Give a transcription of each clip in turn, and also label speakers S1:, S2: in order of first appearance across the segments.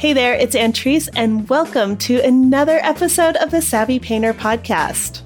S1: Hey there, it's Antrice, and welcome to another episode of the Savvy Painter podcast.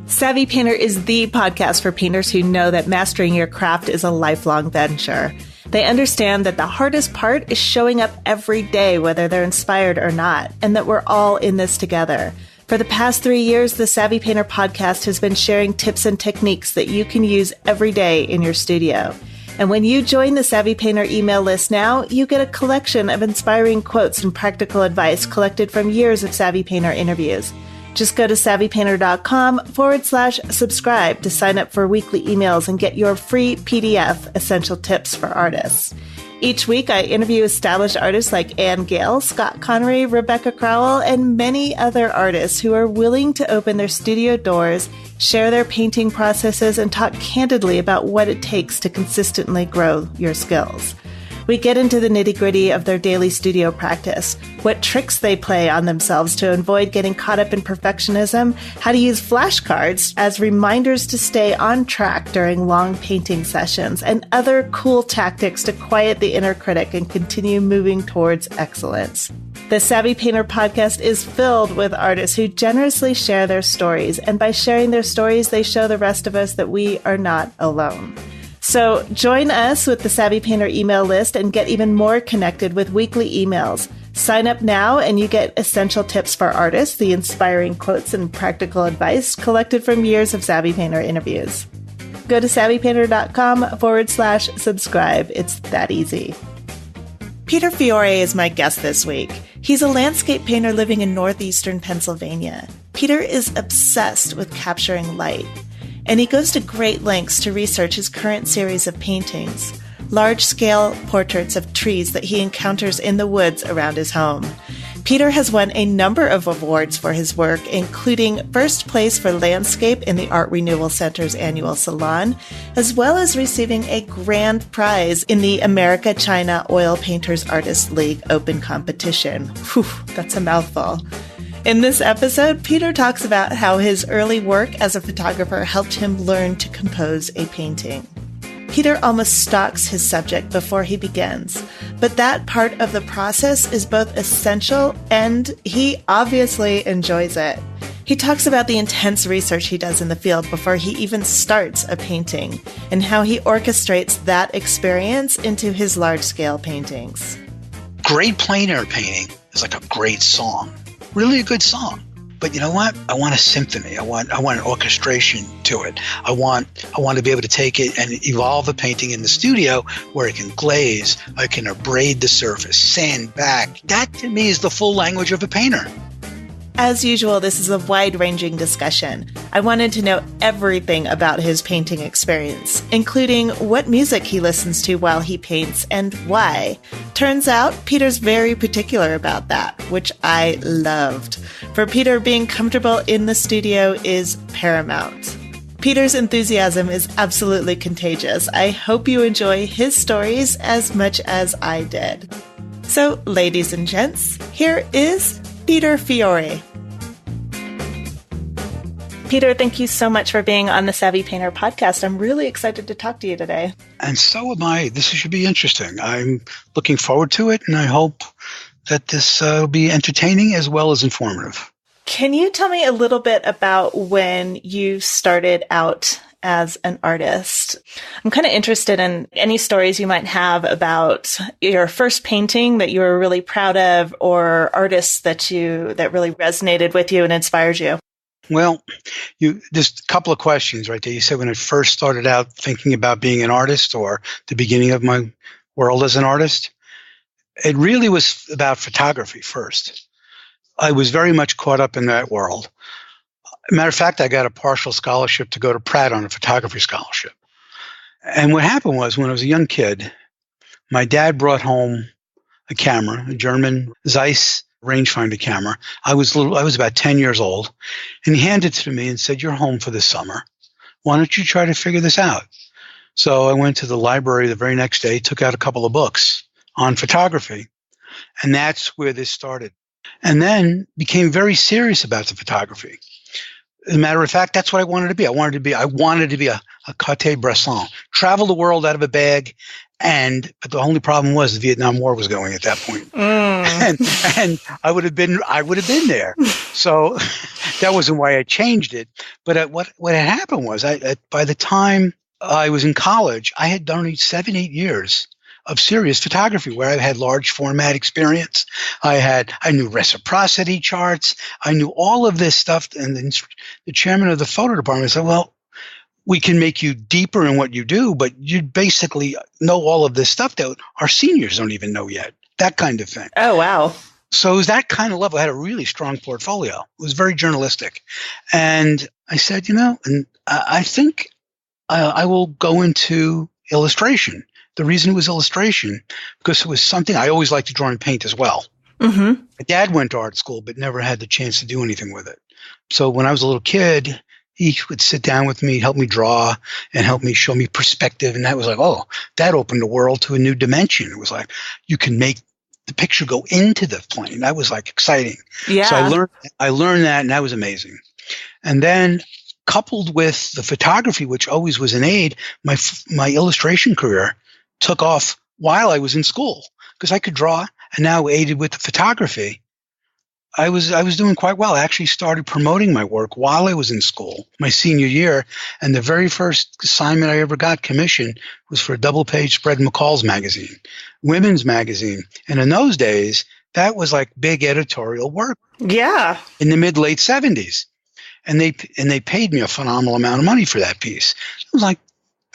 S1: Savvy Painter is the podcast for painters who know that mastering your craft is a lifelong venture. They understand that the hardest part is showing up every day, whether they're inspired or not, and that we're all in this together. For the past 3 years, the Savvy Painter podcast has been sharing tips and techniques that you can use every day in your studio. And when you join the Savvy Painter email list now, you get a collection of inspiring quotes and practical advice collected from years of Savvy Painter interviews. Just go to savvypainter.com/subscribe to sign up for weekly emails and get your free PDF, Essential Tips for Artists. Each week, I interview established artists like Anne Gale, Scott Connery, Rebecca Crowell, and many other artists who are willing to open their studio doors, share their painting processes, and talk candidly about what it takes to consistently grow your skills. We get into the nitty-gritty of their daily studio practice, what tricks they play on themselves to avoid getting caught up in perfectionism, how to use flashcards as reminders to stay on track during long painting sessions, and other cool tactics to quiet the inner critic and continue moving towards excellence. The Savvy Painter podcast is filled with artists who generously share their stories, and by sharing their stories, they show the rest of us that we are not alone. So join us with the Savvy Painter email list and get even more connected with weekly emails. Sign up now and you get essential tips for artists, the inspiring quotes and practical advice collected from years of Savvy Painter interviews. Go to savvypainter.com/subscribe. It's that easy. Peter Fiore is my guest this week. He's a landscape painter living in northeastern Pennsylvania. Peter is obsessed with capturing light, and he goes to great lengths to research his current series of paintings, large-scale portraits of trees that he encounters in the woods around his home. Peter has won a number of awards for his work, including first place for landscape in the Art Renewal Center's annual salon, as well as receiving a grand prize in the America-China Oil Painters Artists League Open Competition. Whew, that's a mouthful. In this episode, Peter talks about how his early work as a photographer helped him learn to compose a painting. Peter almost stalks his subject before he begins, but that part of the process is both essential and he obviously enjoys it. He talks about the intense research he does in the field before he even starts a painting and how he orchestrates that experience into his large-scale paintings.
S2: Great plein air painting is like a great song. Really a good song. But you know what? I want a symphony. I want an orchestration to it. I want to be able to take it and evolve the painting in the studio where it can glaze, I can abrade the surface, sand back. That to me is the full language of a painter.
S1: As usual, this is a wide-ranging discussion. I wanted to know everything about his painting experience, including what music he listens to while he paints and why. Turns out, Peter's very particular about that, which I loved. For Peter, being comfortable in the studio is paramount. Peter's enthusiasm is absolutely contagious. I hope you enjoy his stories as much as I did. So, ladies and gents, here is Peter Fiore. Peter, thank you so much for being on the Savvy Painter podcast. I'm really excited to talk to you today.
S2: And so am I. This should be interesting. I'm looking forward to it, and I hope that this will be entertaining as well as informative.
S1: Can you tell me a little bit about when you started out as an artist? I'm kind of interested in any stories you might have about your first painting that you were really proud of, or artists that really resonated with you and inspired you.
S2: Well, there's a couple of questions right there. You said when I first started out thinking about being an artist, or the beginning of my world as an artist. It really was about photography first. I was very much caught up in that world. Matter of fact, I got a partial scholarship to go to Pratt on a photography scholarship. And what happened was, when I was a young kid, my dad brought home a camera, a German Zeiss rangefinder camera. I was about 10 years old, and he handed it to me and said, "You're home for this summer. Why don't you try to figure this out?" So I went to the library the very next day, took out a couple of books on photography, and that's where this started. And then became very serious about the photography. As a matter of fact, that's what I wanted to be. I wanted to be a Cartier-Bresson, travel the world out of a bag, but the only problem was the Vietnam War was going at that point. and I would have been there. So that wasn't why I changed it. But what had happened was by the time I was in college, I had done only 7-8 years of serious photography where I had large format experience. I knew reciprocity charts. I knew all of this stuff. And then the chairman of the photo department said, well, we can make you deeper in what you do, but you basically know all of this stuff that our seniors don't even know yet. That kind of thing.
S1: Oh, wow.
S2: So it was that kind of level. I had a really strong portfolio. It was very journalistic. And I said, and I think I will go into illustration. The reason it was illustration, because it was something I always liked to draw and paint as well. Mm-hmm. My dad went to art school, but never had the chance to do anything with it. So when I was a little kid, he would sit down with me, help me draw, and help me show me perspective. And that was like, oh, that opened the world to a new dimension. It was like, you can make the picture go into the plane. That was like exciting. Yeah. So I learned that, and that was amazing. And then coupled with the photography, which always was an aid, my illustration career took off while I was in school because I could draw, and now aided with the photography. I was doing quite well. I actually started promoting my work while I was in school, my senior year, and the very first assignment I ever got commissioned was for a double-page spread in McCall's magazine, women's magazine. And in those days, that was like big editorial work. Yeah. In the mid-late 70s. And they paid me a phenomenal amount of money for that piece. It was like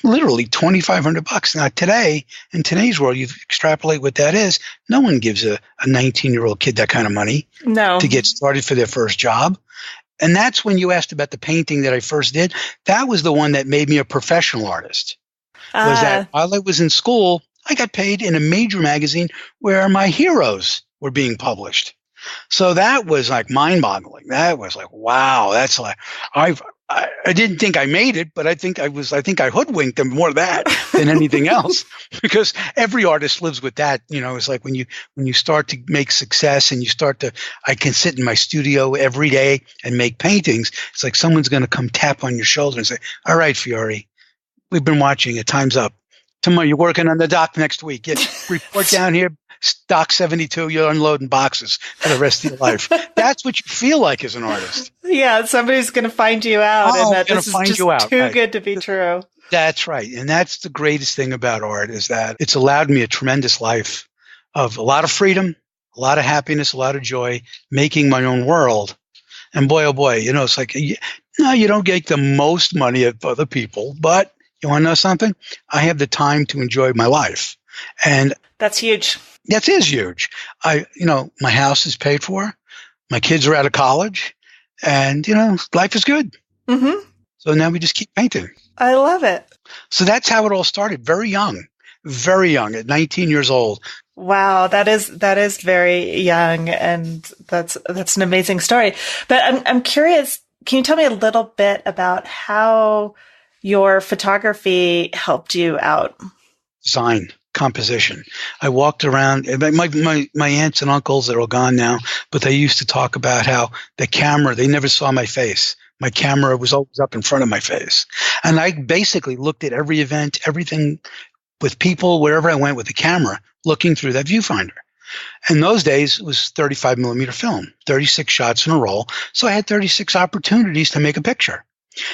S2: literally $2,500. Now today, in today's world, you extrapolate what that is. No one gives a 19-year-old kid that kind of money to get started for their first job. And that's when you asked about the painting that I first did. That was the one that made me a professional artist. Was that while I was in school, I got paid in a major magazine where my heroes were being published. So that was like mind-boggling. That was like, wow, that's like I didn't think I made it, but I think I hoodwinked them more that than anything else, because every artist lives with that. It's like when you start to make success and I can sit in my studio every day and make paintings. It's like someone's going to come tap on your shoulder and say, all right, Fiore, we've been watching it. Time's up. Tomorrow you're working on the dock next week. Report down here. Dock 72, you're unloading boxes for the rest of your life. That's what you feel like as an artist. Yeah, somebody's going to find you out, and that this is just too good to be true. That's right. And that's the greatest thing about art, is that it's allowed me a tremendous life of a lot of freedom, a lot of happiness, a lot of joy, making my own world. And boy, oh boy, it's like, no, you don't get the most money of other people, but you want to know something? I have the time to enjoy my life. And that's huge. That is huge. My house is paid for. My kids are out of college, and, life is good. Mm-hmm. So now we just keep painting. I love it. So that's how it all started. Very young, at 19 years old. Wow. That is very young. And that's an amazing story. But I'm curious, can you tell me a little bit about how your photography helped you out? Design. Composition. I walked around. My aunts and uncles, they're all gone now, but they used to talk about how the camera, they never saw my face. My camera was always up in front of my face. And I basically looked at every event, everything with people, wherever I went with the camera, looking through that viewfinder. In those days, it was 35 millimeter film, 36 shots in a roll. So I had 36 opportunities to make a picture.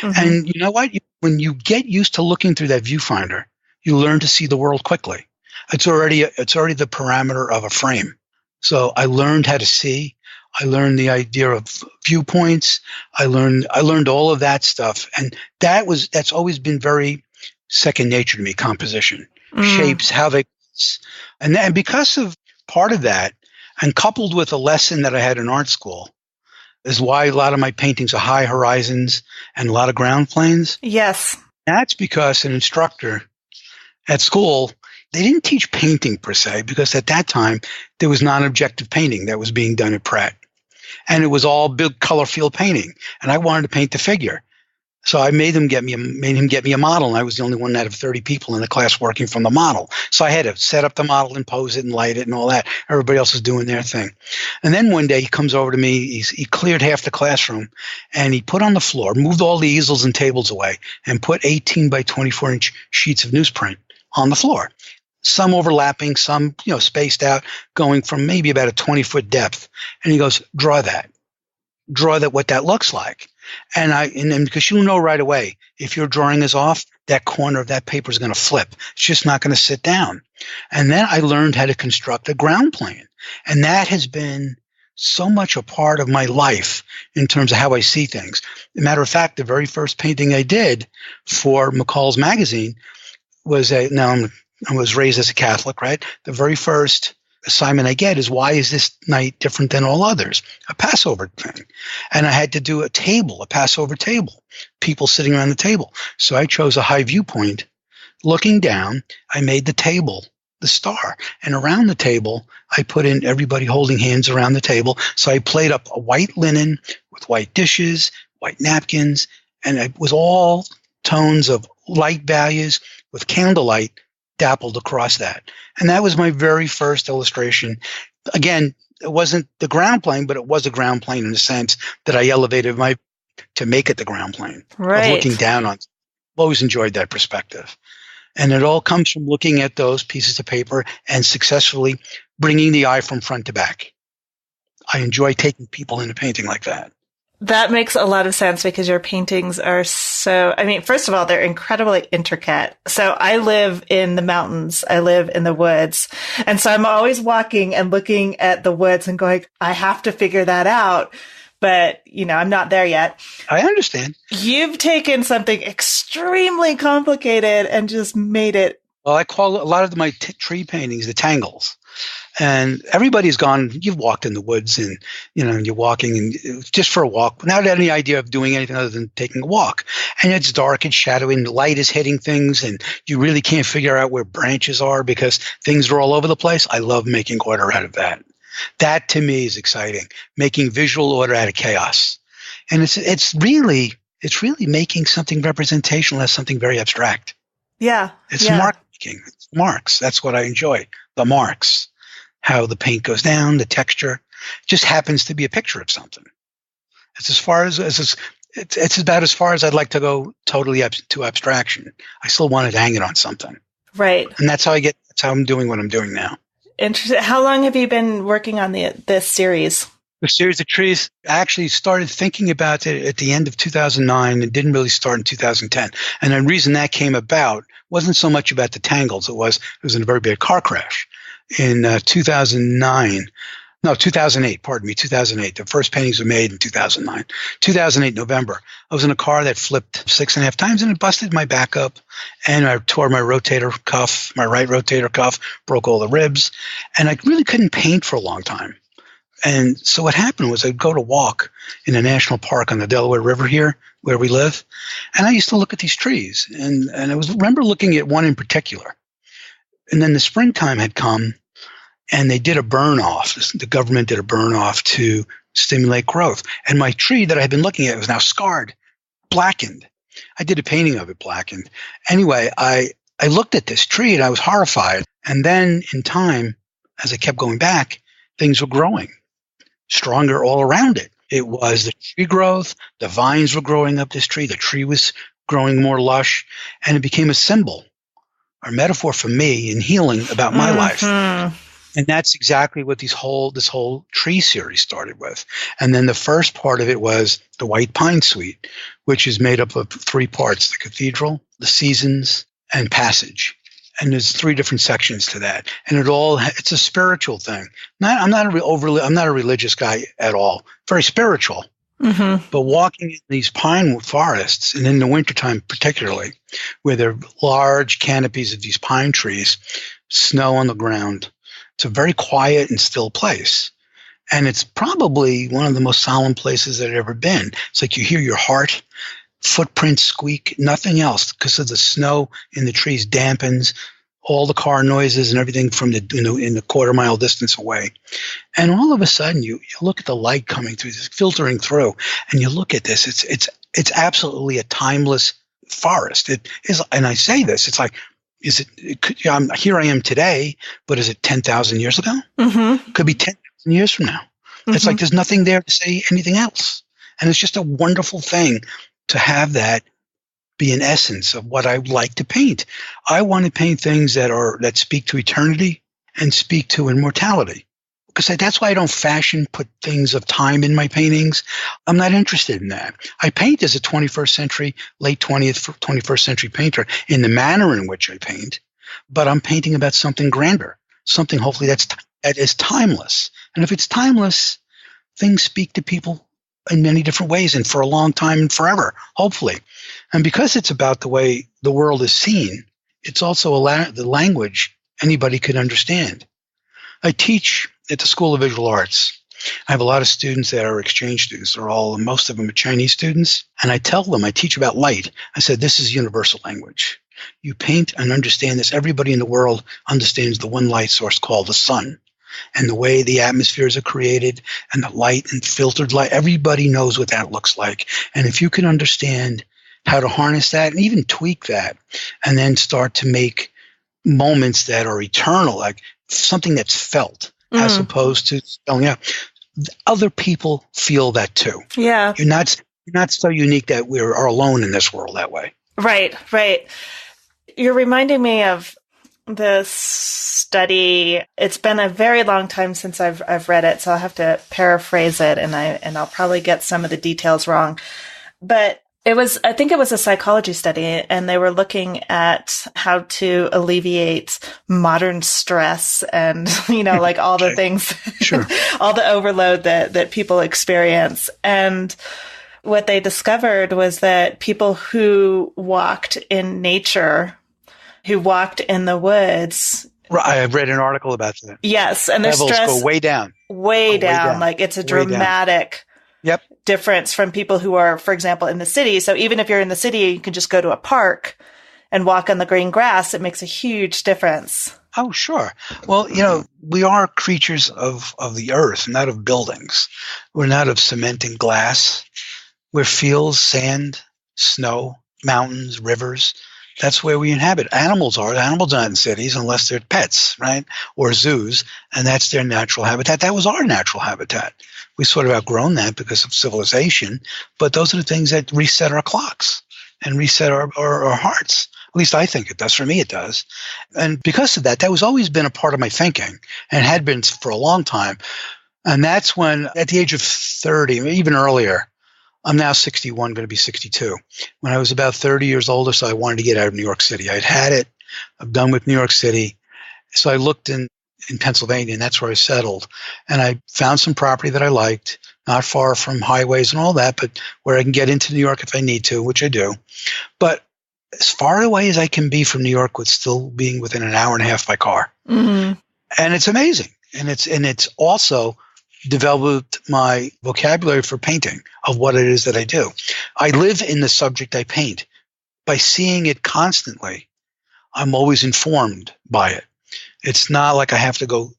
S2: Mm-hmm. And you know what? When you get used to looking through that viewfinder, you learn to see the world quickly. It's already the parameter of a frame. So I learned how to see. I learned the idea of viewpoints. I learned all of that stuff, and that's always been very second nature to me. Composition, shapes, how they, and because of part of that, and coupled with a lesson that I had in art school, is why a lot of my paintings are high horizons and a lot of ground planes. Yes, that's because an instructor at school, they didn't teach painting per se, because at that time there was non-objective painting that was being done at Pratt, and it was all big color field painting. And I wanted to paint the figure, so I made him get me a model, and I was the only one out of 30 people in the class working from the model. So I had to set up the model and pose it and light it and all that. Everybody else was doing their thing. And then one day he comes over to me. He cleared half the classroom, and he put on the floor, moved all the easels and tables away, and put 18 by 24 inch sheets of newsprint on the floor. some overlapping, some, spaced out, going from maybe about a 20-foot depth. And he goes, draw that, what that looks like. And then because you know right away, if your drawing is off, that corner of that paper is going to flip. It's just not going to sit down. And then I learned how to construct a ground plane. And that has been so much a part of my life in terms of how I see things. As a matter of fact, the very first painting I did for McCall's magazine was I was raised as a Catholic, right? The very first assignment I get is, why is this night different than all others? A Passover thing. And I had to do a Passover table, people sitting around the table. So I chose a high viewpoint. Looking down, I made the table the star. And around the table, I put in everybody holding hands around the table. So I played up a white linen with white dishes, white napkins, and it was all tones of light values with candlelight dappled across that. And that was my very first illustration. Again, it wasn't the ground plane, but it was a ground plane in the sense that I elevated to make it the ground plane.
S1: Right.
S2: Of looking down on. I've always enjoyed that perspective. And it all comes from looking at those pieces of paper and successfully bringing the eye from front to back. I enjoy taking people into painting like that.
S1: That makes a lot of sense because your paintings are first of all, they're incredibly intricate. So I live in the mountains. I live in the woods. And so I'm always walking and looking at the woods and going, I have to figure that out. But, I'm not there yet.
S2: I understand.
S1: You've taken something extremely complicated and just made it.
S2: Well, I call a lot of my tree paintings the tangles. And everybody's gone, you've walked in the woods and, you're walking and just for a walk, without any idea of doing anything other than taking a walk. And it's dark and shadowy and the light is hitting things and you really can't figure out where branches are because things are all over the place. I love making order out of that. That to me is exciting, making visual order out of chaos. And it's really making something representational as something very abstract.
S1: Yeah.
S2: It's mark making. It's marks. That's what I enjoy. The marks. How the paint goes down, the texture, just happens to be a picture of something. It's it's about as far as I'd like to go totally to abstraction. I still wanted to hang it on something.
S1: Right.
S2: And that's how I'm doing what I'm doing now.
S1: Interesting. How long have you been working on this series?
S2: The series of trees, I actually started thinking about it at the end of 2009 and didn't really start in 2010. And the reason that came about wasn't so much about the tangles. It was in a very bad car crash. In 2008, the first paintings were made in 2009. 2008, November, I was in a car that flipped 6.5 times and it busted my back up and I tore my right rotator cuff, broke all the ribs, and I really couldn't paint for a long time. And so what happened was I'd go to walk in a national park on the Delaware River here where we live, and I used to look at these trees, and I remember looking at one in particular. And then the springtime had come, and they did a burn-off. The government did a burn-off to stimulate growth. And my tree that I had been looking at was now scarred, blackened. I did a painting of it blackened. Anyway, I looked at this tree, and I was horrified. And then in time, as I kept going back, things were growing stronger all around it. It was the tree growth. The vines were growing up this tree. The tree was growing more lush, and it became a symbol. Or metaphor for me in healing about my life. And that's exactly what this whole tree series started with. And then the first part of it was the White Pine Suite, which is made up of 3 parts: the cathedral, the seasons, and passage. And there's 3 different sections to that. And it's a spiritual thing. I'm not a religious guy at all. Very spiritual. Mm-hmm. But walking in these pine forests, and in the wintertime particularly, where there are large canopies of these pine trees, snow on the ground, it's a very quiet and still place. And it's probably one of the most solemn places that I've ever been. It's like you hear your heart, footprints squeak, nothing else, because of the snow in the trees dampens all the car noises and everything from in the quarter-mile distance away. And all of a sudden, you look at the light coming through, this filtering through, and you look at this. It's absolutely a timeless forest. It is, and I say this. It's like, here I am today, but is it 10,000 years ago? Mm-hmm. Could be 10,000 years from now. Mm-hmm. It's like there's nothing there to say anything else, and it's just a wonderful thing to have that be an essence of what I like to paint. I want to paint things that speak to eternity and speak to immortality. Because that's why I don't put things of time in my paintings. I'm not interested in that. I paint as a 21st century, late 20th, 21st century painter in the manner in which I paint, but I'm painting about something grander, something hopefully that is timeless. And if it's timeless, things speak to people in many different ways and for a long time and forever, hopefully. And because it's about the way the world is seen, it's also the language anybody could understand. I teach at the School of Visual Arts. I have a lot of students that are exchange students. Most of them are Chinese students. And I tell them, I teach about light. I said, this is universal language. You paint and understand this. Everybody in the world understands the one light source called the sun. And the way the atmospheres are created and the light and filtered light, everybody knows what that looks like. And if you can understand how to harness that and even tweak that, and then start to make moments that are eternal, like something that's felt, as opposed to spelling out. Other people feel that too.
S1: Yeah.
S2: You're not so unique that we are alone in this world that way.
S1: Right. You're reminding me of this study. It's been a very long time since I've read it, so I'll have to paraphrase it, and I'll probably get some of the details wrong. But I think it was a psychology study, and they were looking at how to alleviate modern stress and, like all the things,
S2: Sure.
S1: all the overload that people experience. And what they discovered was that people who walked in nature, who walked in the woods.
S2: I've read an article about that.
S1: Yes. And their
S2: levels
S1: stress
S2: go way down.
S1: Way down. Like it's a dramatic difference from people who are, for example, in the city. So even if you're in the city, you can just go to a park and walk on the green grass. It makes a huge difference.
S2: Oh, sure. Well, we are creatures of the earth, not of buildings. We're not of cement and glass. We're fields, sand, snow, mountains, rivers. That's where we inhabit. Animals are not in cities unless they're pets, right? Or zoos, and that's their natural habitat. That was our natural habitat. We sort of outgrown that because of civilization, but those are the things that reset our clocks and reset our hearts. At least I think it does. For me, it does. And because of that was always been a part of my thinking and had been for a long time. And that's when, at the age of 30, even earlier, I'm now 61, going to be 62. When I was about 30 years older, so I wanted to get out of New York City. I'd had it. I'm done with New York City. So I looked in Pennsylvania, and that's where I settled. And I found some property that I liked, not far from highways and all that, but where I can get into New York if I need to, which I do. But as far away as I can be from New York with still being within an hour and a half by car. Mm-hmm. And it's amazing. And it's also developed my vocabulary for painting of what it is that I do. I live in the subject I paint. By seeing it constantly, I'm always informed by it. It's not like I have to go,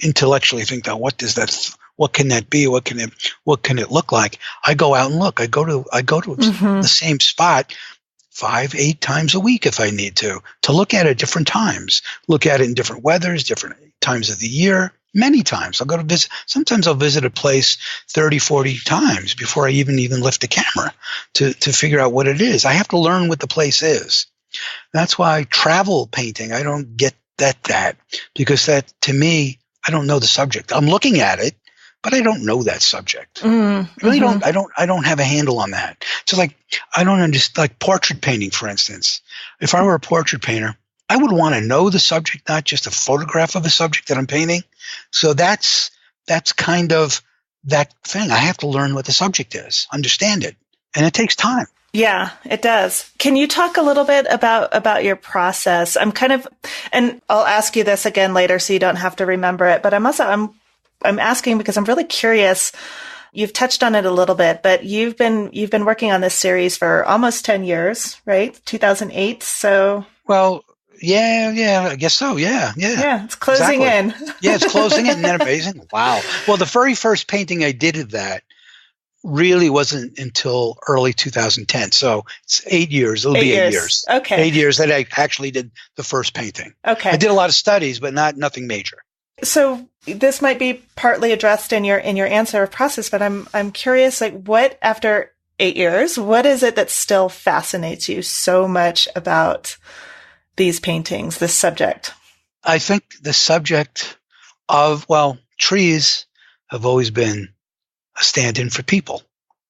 S2: intellectually think that what can that be? What can it look like? I go out and look. I go to the same spot 5-8 times a week if I need to look at it different times, look at it in different weathers, different times of the year. Many times I'll go to visit. Sometimes I'll visit a place 30, 40 times before I even lift the camera to figure out what it is. I have to learn what the place is. That's why travel painting, I don't get that because that, to me, I don't know the subject. I'm looking at it, but I don't know that subject. I really don't. I don't have a handle on that. So like, I don't understand, like portrait painting, for instance. If I were a portrait painter, I would want to know the subject, not just a photograph of the subject that I'm painting. So that's kind of that thing. I have to learn what the subject is, understand it, and it takes time.
S1: Yeah, it does. Can you talk a little bit about your process? And I'll ask you this again later so you don't have to remember it, but I'm asking because I'm really curious. You've touched on it a little bit, but you've been working on this series for almost 10 years, right? 2008. So,
S2: well, yeah, I guess so. Yeah.
S1: Yeah, it's closing in.
S2: Yeah, it's closing in. Isn't that amazing? Wow. Well, the very first painting I did of that really wasn't until early 2010. So it's 8 years. It'll be 8 years.
S1: Okay.
S2: 8 years that I actually did the first painting. Okay. I did a lot of studies, but nothing major.
S1: So this might be partly addressed in your answer of process, but I'm curious, like what after 8 years. What is it that still fascinates you so much about these paintings, this subject?
S2: I think the subject of, well, trees have always been a stand-in for people,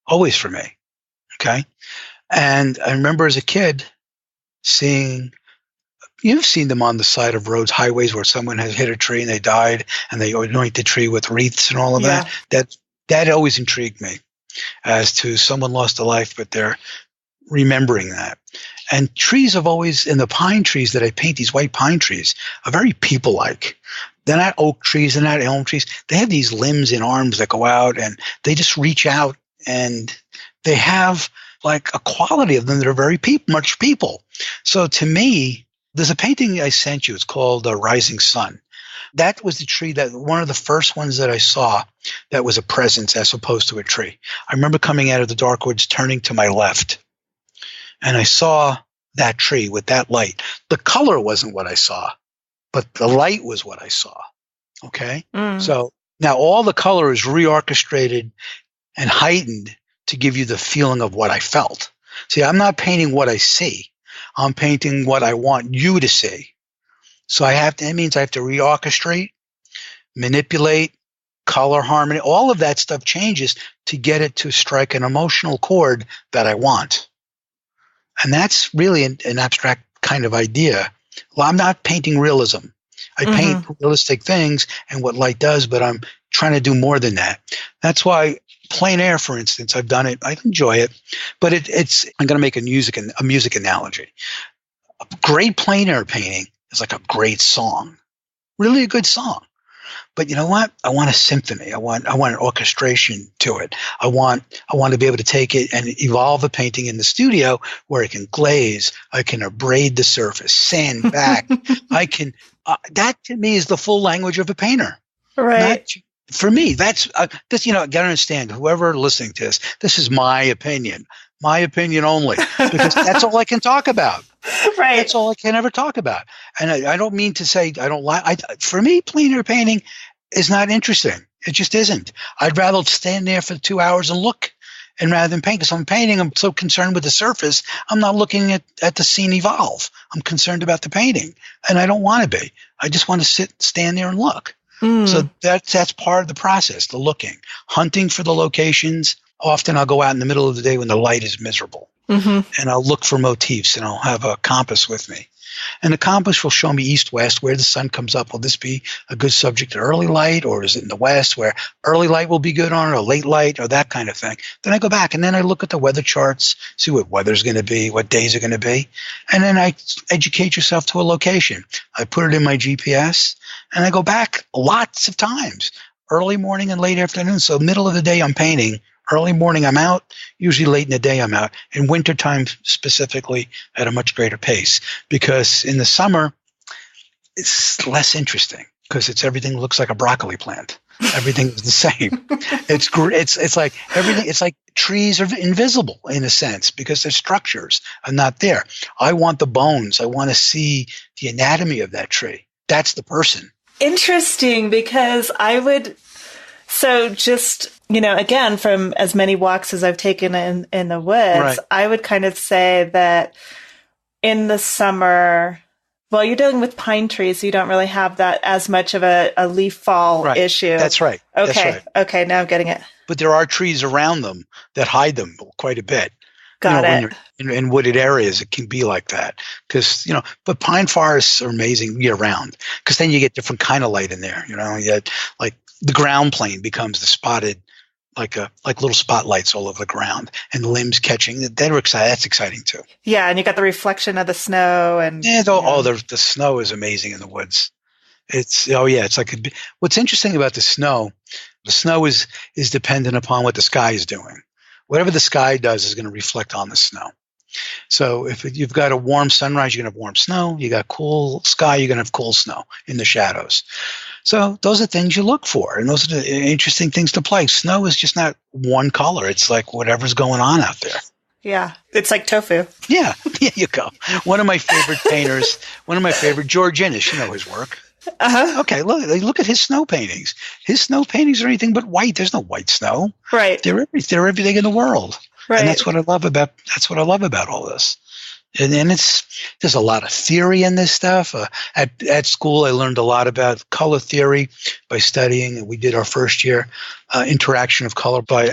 S2: always for me. Okay. And I remember as a kid you've seen them on the side of roads, highways, where someone has hit a tree and they died and they anoint the tree with wreaths and all of
S1: Yeah.
S2: That always intrigued me as to someone lost a life, but they're remembering that. And trees have always, in the pine trees that I paint, these white pine trees, are very people-like. They're not oak trees, they're not elm trees. They have these limbs and arms that go out and they just reach out, and they have like a quality of them that are very much people. So to me, there's a painting I sent you. It's called Rising Sun. That was the tree that one of the first ones that I saw that was a presence as opposed to a tree. I remember coming out of the dark woods, turning to my left, and I saw that tree with that light. The color wasn't what I saw, but the light was what I saw. Okay? So now all the color is reorchestrated and heightened to give you the feeling of what I felt. See, I'm not painting what I see. I'm painting what I want you to see. So that means I have to reorchestrate, manipulate, color harmony. All of that stuff changes to get it to strike an emotional chord that I want. And that's really an abstract kind of idea. Well, I'm not painting realism. I paint realistic things and what light does, but I'm trying to do more than that. That's why plein air, for instance, I've done it. I enjoy it, but I'm going to make a music analogy. A great plein air painting is like a great song, really a good song. But you know what? I want a symphony. I want an orchestration to it. I want to be able to take it and evolve a painting in the studio where I can glaze, I can abrade the surface, sand back. That to me is the full language of a painter.
S1: Right.
S2: For me, that's this. You know, got to understand. Whoever listening to this is my opinion only, because that's all I can talk about.
S1: Right.
S2: That's all I can ever talk about. And I don't mean to say I don't like. For me, plein air painting is not interesting. It just isn't. I'd rather stand there for 2 hours and look, and rather than paint. Because I'm painting, I'm so concerned with the surface. I'm not looking at the scene evolve. I'm concerned about the painting, and I don't want to be. I just want to stand there and look. So that's part of the process, the looking, hunting for the locations. Often I'll go out in the middle of the day when the light is miserable, and I'll look for motifs, and I'll have a compass with me. And the compass will show me east-west, where the sun comes up. Will this be a good subject to early light, or is it in the west where early light will be good on it, or late light, or that kind of thing? Then I go back, and then I look at the weather charts, see what weather's going to be, what days are going to be, and then I educate yourself to a location. I put it in my GPS, and I go back lots of times, early morning and late afternoon. So middle of the day I'm painting. Early morning I'm out. Usually late in the day I'm out. In wintertime specifically at a much greater pace, because in the summer it's less interesting because everything looks like a broccoli plant. Everything is the same. It's like everything. It's like trees are invisible in a sense because their structures are not there. I want the bones. I want to see the anatomy of that tree. That's the person.
S1: Interesting, because just, again, from as many walks as I've taken in the woods, right. I would kind of say that in the summer, well, you're dealing with pine trees, so you don't really have that as much of a leaf fall issue. That's
S2: right.
S1: Okay.
S2: That's right.
S1: Okay. Now I'm getting it.
S2: But there are trees around them that hide them quite a bit.
S1: Got it.
S2: When you're in wooded areas, it can be like that because, but pine forests are amazing year round because then you get different kind of light in there. You get like the ground plane becomes the spotted, like little spotlights all over the ground and limbs catching. That's exciting too.
S1: Yeah. And you got the reflection of the snow and.
S2: Yeah. The snow is amazing in the woods. It's like what's interesting about the snow is dependent upon what the sky is doing. Whatever the sky does is going to reflect on the snow. So if you've got a warm sunrise, you're going to have warm snow. You got cool sky, you're going to have cool snow in the shadows. So those are things you look for, and those are the interesting things to play. Snow is just not one color. It's like whatever's going on out there.
S1: Yeah, it's like tofu.
S2: Yeah, there you go. One of my favorite painters, George Innes, his work.
S1: Uh-huh.
S2: Okay, look at his snow paintings. His snow paintings are anything but white. There's no white snow.
S1: Right.
S2: They're everything in the world.
S1: Right.
S2: And that's what I love about all this. And there's a lot of theory in this stuff. At school, I learned a lot about color theory by studying. We did our first year interaction of color by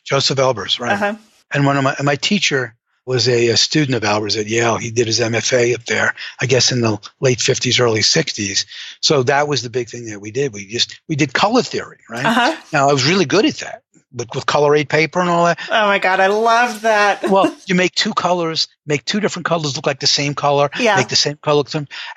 S2: Joseph Albers, right?
S1: Uh-huh.
S2: And one of my teacher was a student of Albers at Yale. He did his MFA up there, I guess in the late 50s, early 60s. So that was the big thing that we did. We did color theory, right?
S1: Uh-huh.
S2: Now, I was really good at that. With color aid paper and all that.
S1: Oh my God, I love that.
S2: Well, you make two different colors look like the same color, make the same color.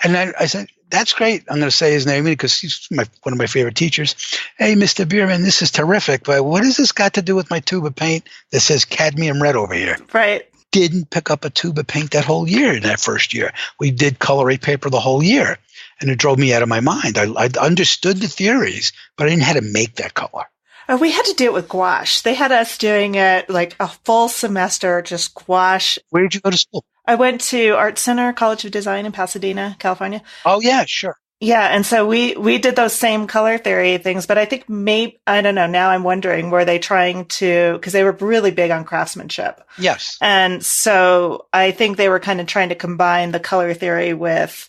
S2: And then I said, that's great. I'm going to say his name because he's one of my favorite teachers. Hey, Mr. Bierman, this is terrific, but what has this got to do with my tube of paint that says cadmium red over here?
S1: Right.
S2: Didn't pick up a tube of paint that whole year in that first year. We did color aid paper the whole year, and it drove me out of my mind. I understood the theories, but I didn't know how to make that color.
S1: Oh, we had to do it with gouache. They had us doing it like a full semester, just gouache.
S2: Where did you go to school?
S1: I went to Art Center College of Design in Pasadena, California.
S2: Oh, yeah, sure.
S1: Yeah, and so we did those same color theory things, but I think I don't know, now I'm wondering, were they trying to, because they were really big on craftsmanship.
S2: Yes.
S1: And so I think they were kind of trying to combine the color theory with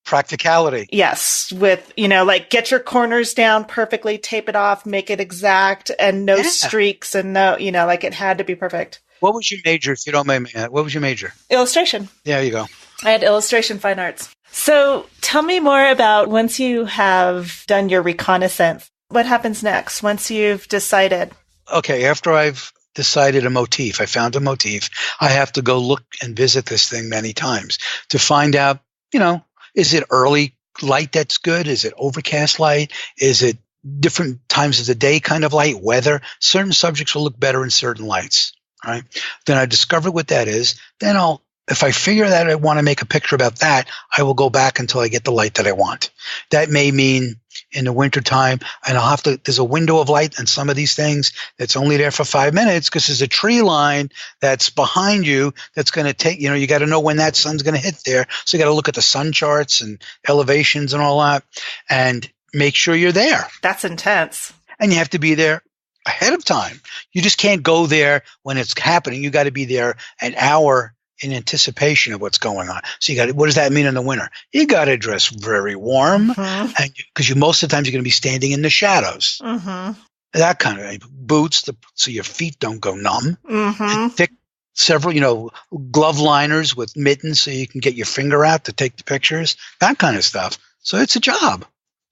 S2: practicality.
S1: Yes. With, like get your corners down perfectly, tape it off, make it exact, and no streaks and no, like it had to be perfect.
S2: What was your major, if you don't mind me? What was your major?
S1: Illustration.
S2: There you go.
S1: I had illustration fine arts. So tell me more about once you have done your reconnaissance, what happens next once you've decided?
S2: Okay. After I've decided a motif, I found a motif, I have to go look and visit this thing many times to find out, is it early light that's good? Is it overcast light? Is it different times of the day kind of light, weather? Certain subjects will look better in certain lights, right? Then I discover what that is. Then if I figure that I want to make a picture about that, I will go back until I get the light that I want. That may mean in the wintertime, and there's a window of light on some of these things that's only there for 5 minutes because there's a tree line that's behind you that's going to take, you got to know when that sun's going to hit there. So you got to look at the sun charts and elevations and all that and make sure you're there.
S1: That's intense.
S2: And you have to be there ahead of time. You just can't go there when it's happening. You got to be there an hour in anticipation of what's going on. So what does that mean in the winter? You got to dress very warm, and because most of the times you're going to be standing in the shadows. Mm-hmm. That kind of boots, so your feet don't go numb. Mm-hmm. And thick, several, glove liners with mittens so you can get your finger out to take the pictures. That kind of stuff. So it's a job.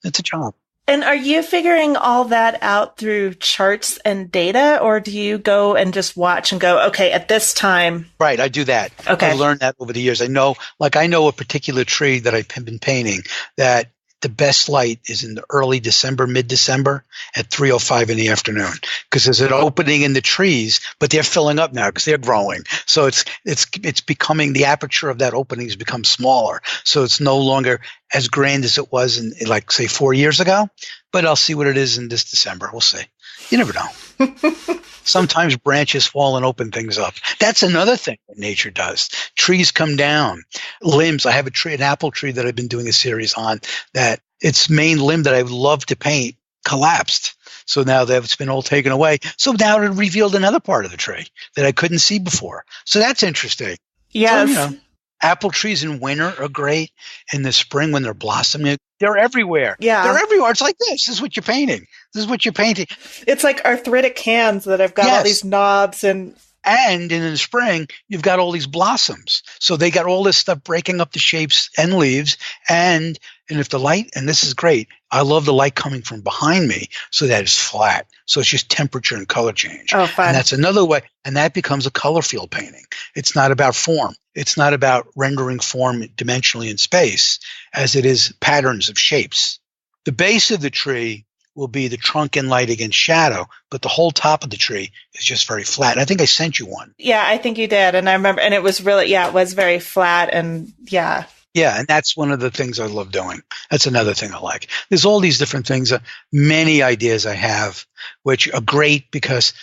S2: It's a job.
S1: And are you figuring all that out through charts and data, or do you go and just watch and go, okay, at this time?
S2: Right, I do that.
S1: Okay.
S2: I learned that over the years. I know a particular tree that I've been painting that the best light is in the early December, mid-December at 3:05 in the afternoon because there's an opening in the trees, but they're filling up now because they're growing. So it's becoming, the aperture of that opening has become smaller. So it's no longer as grand as it was in like, say, 4 years ago. But I'll see what it is in this December. We'll see. You never know. Sometimes branches fall and open things up. That's another thing that nature does. Trees come down, limbs. I have an apple tree that I've been doing a series on that its main limb that I would love to paint collapsed. So now that it's been all taken away. So now it revealed another part of the tree that I couldn't see before. So that's interesting.
S1: Yes.
S2: So, apple trees in winter are great. In the spring when they're blossoming, they're everywhere.
S1: Yeah.
S2: They're everywhere. It's like this. This is what you're painting. This is what you're painting.
S1: It's like arthritic hands that have got all these knobs and
S2: in the spring, you've got all these blossoms. So they got all this stuff breaking up the shapes and leaves. And if the light, and this is great, I love the light coming from behind me so that it's flat. So it's just temperature and color change.
S1: Oh, fun.
S2: And that's another way. And that becomes a color field painting. It's not about form. It's not about rendering form dimensionally in space as it is patterns of shapes. The base of the tree will be the trunk and light against shadow, but the whole top of the tree is just very flat. And I think I sent you one.
S1: Yeah, I think you did. And I remember, and it was really, it was very flat and yeah.
S2: Yeah, and that's one of the things I love doing. That's another thing I like. There's all these different things, many ideas I have, which are great because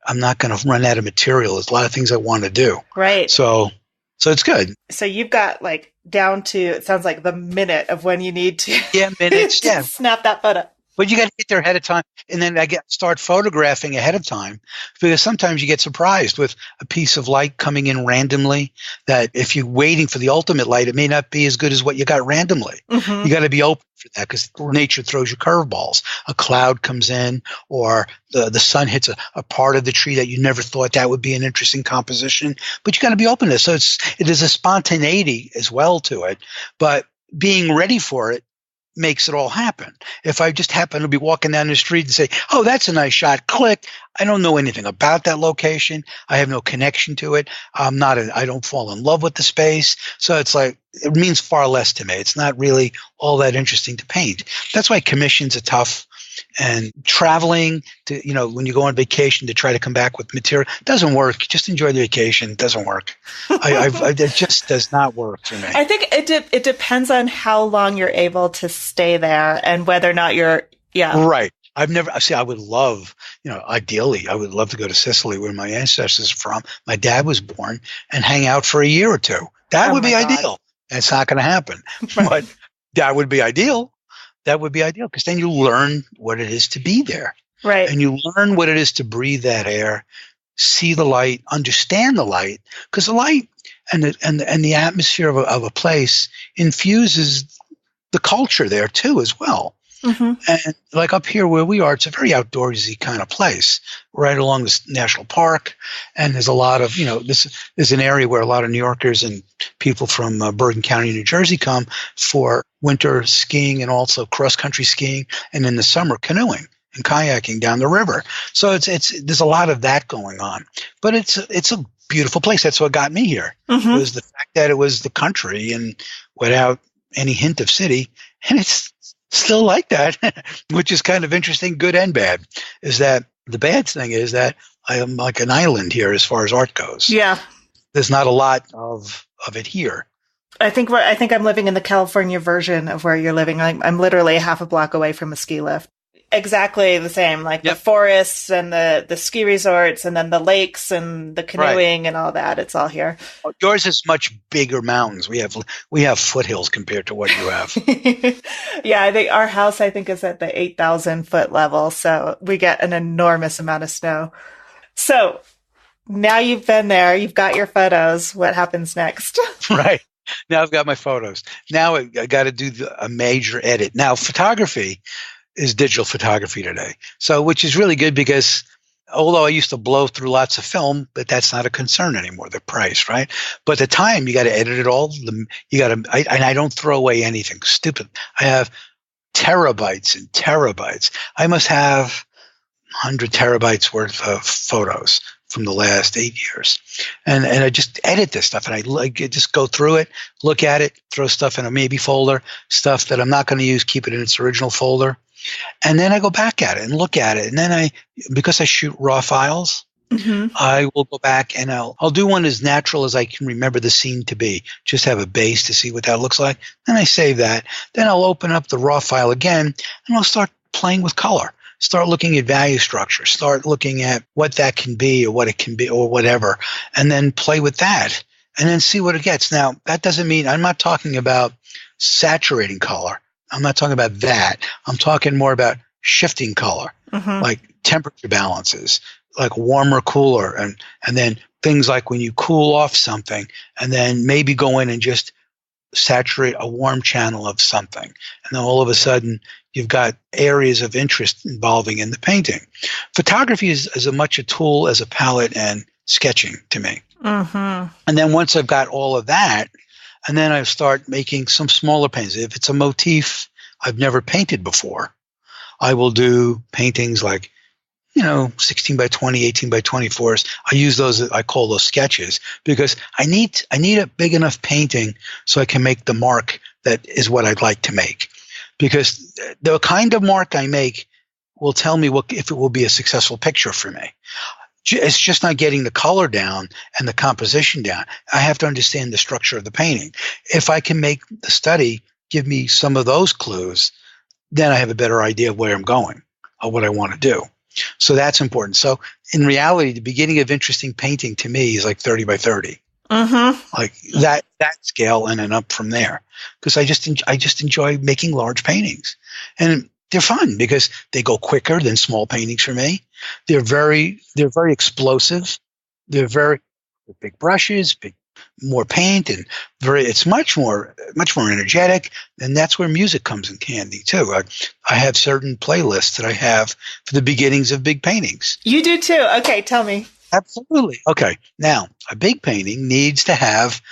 S2: I'm not going to run out of material. There's a lot of things I want to do.
S1: Right.
S2: So it's good.
S1: So you've got like down to, it sounds like the minute of when you need to.
S2: Yeah, minutes.
S1: to snap that photo.
S2: But you got to get there ahead of time, and then start photographing ahead of time, because sometimes you get surprised with a piece of light coming in randomly. That if you're waiting for the ultimate light, it may not be as good as what you got randomly.
S1: Mm-hmm.
S2: You got to be open for that, because nature throws you curveballs. A cloud comes in, or the sun hits a part of the tree that you never thought that would be an interesting composition. But you got to be open to it. So it is a spontaneity as well to it, but being ready for it makes it all happen. If I just happen to be walking down the street and say, "Oh, that's a nice shot," click. I don't know anything about that location. I have no connection to it. I don't fall in love with the space. So it's like, it means far less to me. It's not really all that interesting to paint. That's why commissions are tough. And traveling to, when you go on vacation to try to come back with material, doesn't work. Just enjoy the vacation. It doesn't work. It just does not work for me.
S1: I think it depends on how long you're able to stay there and whether or not
S2: Right. I would love, ideally, I would love to go to Sicily, where my ancestors are from. My dad was born, and hang out for a year or two. That would be ideal. It's not going to happen,
S1: Right.
S2: But that would be ideal. That would be ideal, because then you learn what it is to be there.
S1: Right.
S2: And you learn what it is to breathe that air, see the light, understand the light, because the light and the atmosphere of a place infuses the culture there too as well.
S1: Mm-hmm.
S2: And like up here where we are, it's a very outdoorsy kind of place, right along this national park. And there's a lot of, this is an area where a lot of New Yorkers and people from Bergen County, New Jersey come for winter skiing and also cross-country skiing, and in the summer canoeing and kayaking down the river. So there's a lot of that going on. But it's a beautiful place. That's what got me here.
S1: Mm-hmm.
S2: It was the fact that it was the country and without any hint of city. And it's still like that, which is kind of interesting, good and bad. Is that the bad thing is that I am like an island here as far as art goes.
S1: Yeah.
S2: There's not a lot of it here.
S1: I think I'm living in the California version of where you're living. I'm literally half a block away from a ski lift. Exactly the same, like
S2: Yep.
S1: the forests and the ski resorts and then the lakes and the canoeing and all that. It's all here.
S2: Yours is much bigger mountains. We have foothills compared to what you have.
S1: Yeah, I think our house, is at the 8,000 foot level. So we get an enormous amount of snow. So now you've been there, you've got your photos. What happens next?
S2: Right. Now I've got my photos. Now I got to do a major edit. Now photography is digital photography today. So, which is really good, because although I used to blow through lots of film, but that's not a concern anymore, the price, right? But the time, you got to edit it all. And I don't throw away anything stupid. I have terabytes and terabytes. I must have 100 terabytes worth of photos from the last 8 years. And I just edit this stuff, and I just go through it, look at it, throw stuff in a maybe folder, stuff that I'm not going to use, keep it in its original folder. And then I go back at it and look at it. And then because I shoot raw files,
S1: Mm-hmm.
S2: I will go back and I'll do one as natural as I can remember the scene to be. Just have a base to see what that looks like. Then I save that. Then I'll open up the raw file again, and I'll start playing with color. Start looking at value structure. Start looking at what that can be, or what it can be, or whatever. And then play with that. And then see what it gets. Now, that doesn't mean I'm not talking about saturating color. I'm not talking about that. I'm talking more about shifting color,
S1: Mm-hmm.
S2: like temperature balances, like warmer, cooler, and then things like when you cool off something, and then maybe go in and just saturate a warm channel of something. And then all of a sudden, you've got areas of interest involving in the painting. Photography is as much a tool as a palette and sketching to me.
S1: Mm-hmm.
S2: And then once I've got all of that, and then I start making some smaller paintings. If it's a motif I've never painted before, I will do paintings like, 16 by 20, 18 by 24s. I use those, I call those sketches, because I need a big enough painting so I can make the mark that is what I'd like to make. Because the kind of mark I make will tell me if it will be a successful picture for me. It's just not getting the color down and the composition down. I have to understand the structure of the painting. If I can make the study give me some of those clues, then I have a better idea of where I'm going or what I want to do. So that's important. So in reality, the beginning of interesting painting to me is like 30 by 30.
S1: Mm-hmm.
S2: Like that scale, and then up from there. Because I just enjoy making large paintings. And they're fun because they go quicker than small paintings for me. They're very explosive. They're very big brushes, more paint, and it's much more energetic. And that's where music comes in handy too. I have certain playlists that I have for the beginnings of big paintings.
S1: You do too. Okay, tell me.
S2: Absolutely. Okay. Now, a big painting needs to have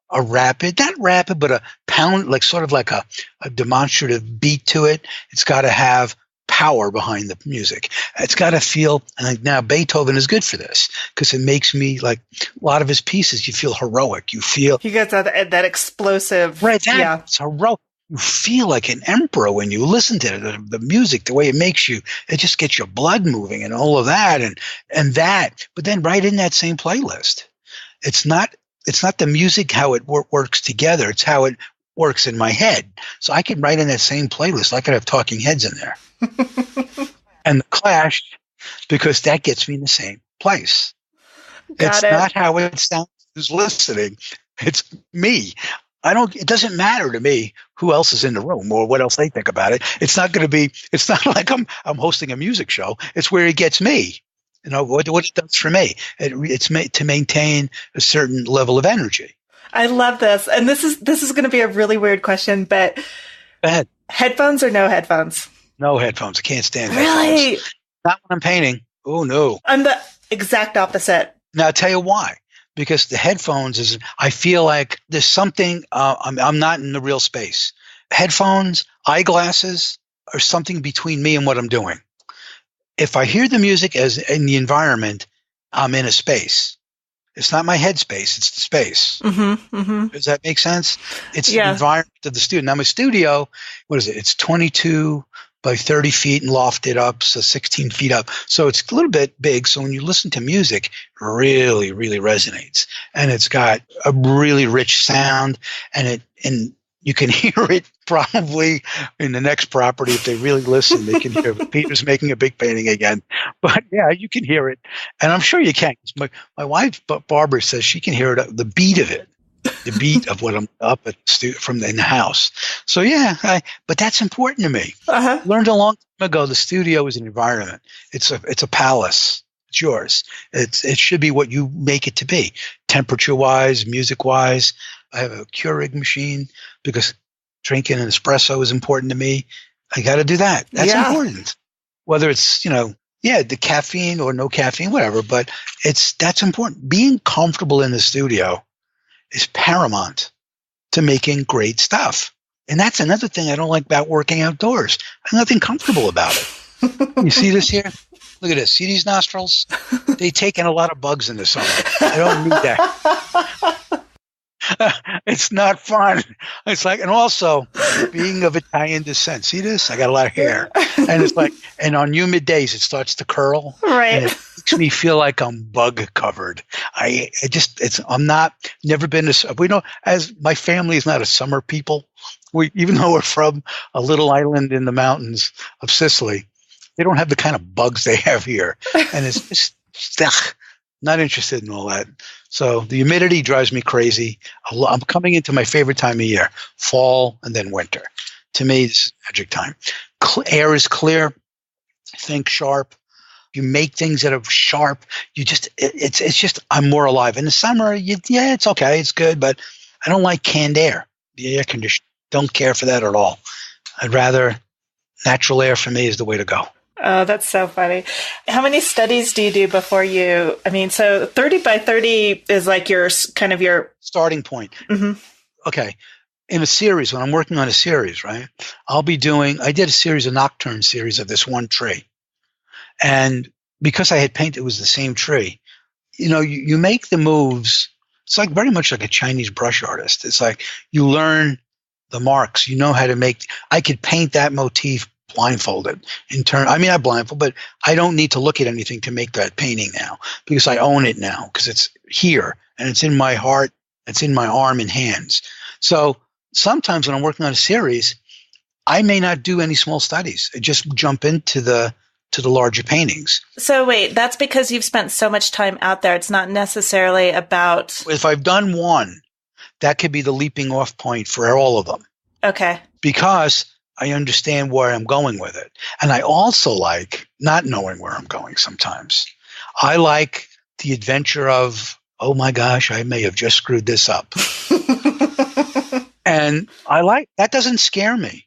S2: a rapid, not rapid, but a pound, like sort of like a demonstrative beat to it. It's got to have power behind the music. It's got to feel, and now Beethoven is good for this because it makes me, like a lot of his pieces, you feel heroic. You feel.
S1: He gets that explosive.
S2: Right. It's heroic. You feel like an emperor when you listen to the music, the way it makes you, it just gets your blood moving and all of that and that. But then right in that same playlist, it's not the music, how it works together. It's how it works in my head. So I can write in that same playlist. I could have Talking Heads in there and the Clash, because that gets me in the same place. It's not how it sounds who's listening. It's me. It doesn't matter to me who else is in the room or what else they think about it. It's not like I'm hosting a music show. It's where it gets me. You know, what it does for me. It's made to maintain a certain level of energy.
S1: I love this. And this is going to be a really weird question, but
S2: go ahead.
S1: Headphones or no headphones?
S2: No headphones. I can't stand
S1: headphones. Really?
S2: Not when I'm painting. Oh, no.
S1: I'm the exact opposite.
S2: Now, I'll tell you why. Because the headphones I feel like there's something, I'm not in the real space. Headphones, eyeglasses are something between me and what I'm doing. If I hear the music as in the environment, I'm in a space. It's not my head space, it's the space.
S1: Mm-hmm, mm-hmm.
S2: Does that make sense? It's the environment of the studio. Now, my studio, what is it? It's 22 by 30 feet and lofted up, so 16 feet up. So it's a little bit big. So when you listen to music, it really, really resonates. And it's got a really rich sound, and you can hear it probably in the next property. If they really listen, they can hear it. Peter's making a big painting again. But yeah, you can hear it. And I'm sure you can. My wife, Barbara, says she can hear it, the beat of it. The beat of what I'm up at in the house. So yeah, but that's important to me.
S1: Uh-huh.
S2: Learned a long time ago. The studio is an environment. It's a palace. It's yours. It should be what you make it to be. Temperature wise, music wise. I have a Keurig machine because drinking an espresso is important to me. I got to do that. That's important. Whether it's the caffeine or no caffeine, whatever. But that's important. Being comfortable in the studio is paramount to making great stuff. And that's another thing I don't like about working outdoors. There's nothing comfortable about it. You see this here? Look at this. See these nostrils? They take in a lot of bugs in the summer. I don't need that. It's not fun. It's like, and also being of Italian descent. See this? I got a lot of hair. And it's like, and on humid days, it starts to curl.
S1: Right.
S2: And it makes me feel like I'm bug covered. Never been as my family is not a summer people. Even though we're from a little island in the mountains of Sicily, they don't have the kind of bugs they have here. And it's just, not interested in all that. So the humidity drives me crazy. I'm coming into my favorite time of year, fall and then winter. To me, this is magic time. Air is clear. Think sharp. You make things that are sharp. It's just, I'm more alive. In the summer, it's okay. It's good. But I don't like canned air. The air conditioner. Don't care for that at all. I'd rather natural air for me is the way to go.
S1: Oh, that's so funny. How many studies do you do before so 30 by 30 is like your
S2: starting point.
S1: Mm-hmm.
S2: Okay. In a series, when I'm working on a series, right, I did a series, a Nocturne series of this one tree. And because I had painted, it was the same tree. You make the moves. It's like very much like a Chinese brush artist. It's like you learn the marks. You know how to I could paint that motif blindfolded not blindfold, but I don't need to look at anything to make that painting now because I own it now because it's here and it's in my heart. It's in my arm and hands. So sometimes when I'm working on a series, I may not do any small studies. I just jump into the larger paintings.
S1: So wait, that's because you've spent so much time out there. It's not necessarily about.
S2: If I've done one, that could be the leaping off point for all of them.
S1: Okay.
S2: Because I understand where I'm going with it. And I also like not knowing where I'm going sometimes. I like the adventure of, oh my gosh, I may have just screwed this up. And I like that. Doesn't scare me.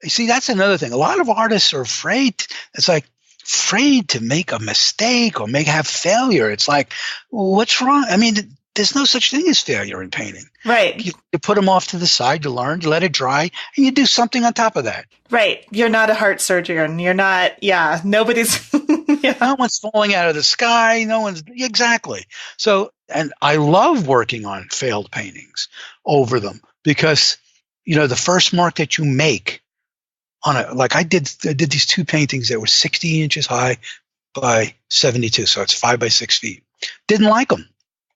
S2: You see, that's another thing. A lot of artists are afraid. It's like afraid to make a mistake or have failure. It's like, well, what's wrong? I mean, there's no such thing as failure in painting.
S1: Right.
S2: You put them off to the side, you learn, you let it dry, and you do something on top of that.
S1: Right. You're not a heart surgeon. You're not, nobody's. Yeah.
S2: No one's falling out of the sky. No one's, exactly. So, and I love working on failed paintings over them because, the first mark that you make on I did these two paintings that were 60 inches high by 72. So it's 5 by 6 feet. Didn't like them.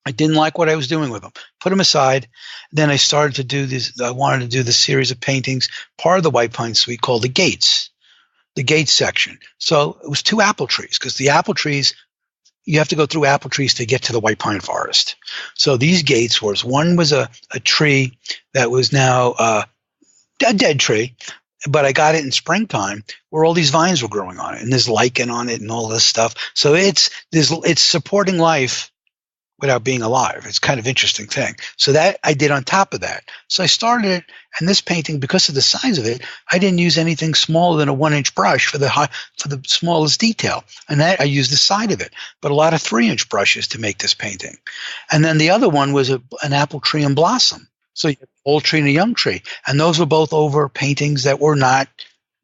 S2: I didn't like what I was doing with them. Put them aside. Then I started to do this. I wanted to do this series of paintings, part of the White Pine Suite called the Gates section. So it was 2 apple trees because the apple trees, you have to go through apple trees to get to the White Pine Forest. So these gates one was a tree that was now a dead tree, but I got it in springtime where all these vines were growing on it and there's lichen on it and all this stuff. So it's supporting life without being alive. It's kind of interesting thing. So that I did on top of that. So I started it, and this painting, because of the size of it, I didn't use anything smaller than a 1-inch brush for the smallest detail. And that I used the side of it, but a lot of 3-inch brushes to make this painting. And then the other one was an apple tree in blossom. So you have an old tree and a young tree. And those were both over paintings that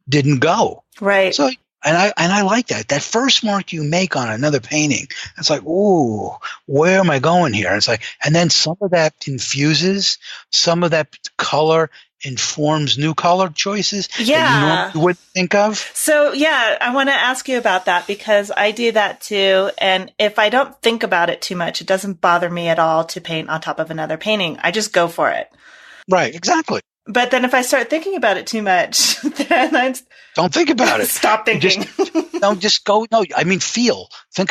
S2: didn't go.
S1: Right.
S2: So And I like that. That first mark you make on another painting, it's like, ooh, where am I going here? It's like, and then some of that infuses, some of that color informs new color choices that you normally wouldn't think of.
S1: So I want to ask you about that because I do that too. And if I don't think about it too much, it doesn't bother me at all to paint on top of another painting. I just go for it.
S2: Right, exactly.
S1: But then if I start thinking about it too much, then I
S2: don't think about it.
S1: Stop thinking.
S2: Just go. No, I mean, feel. You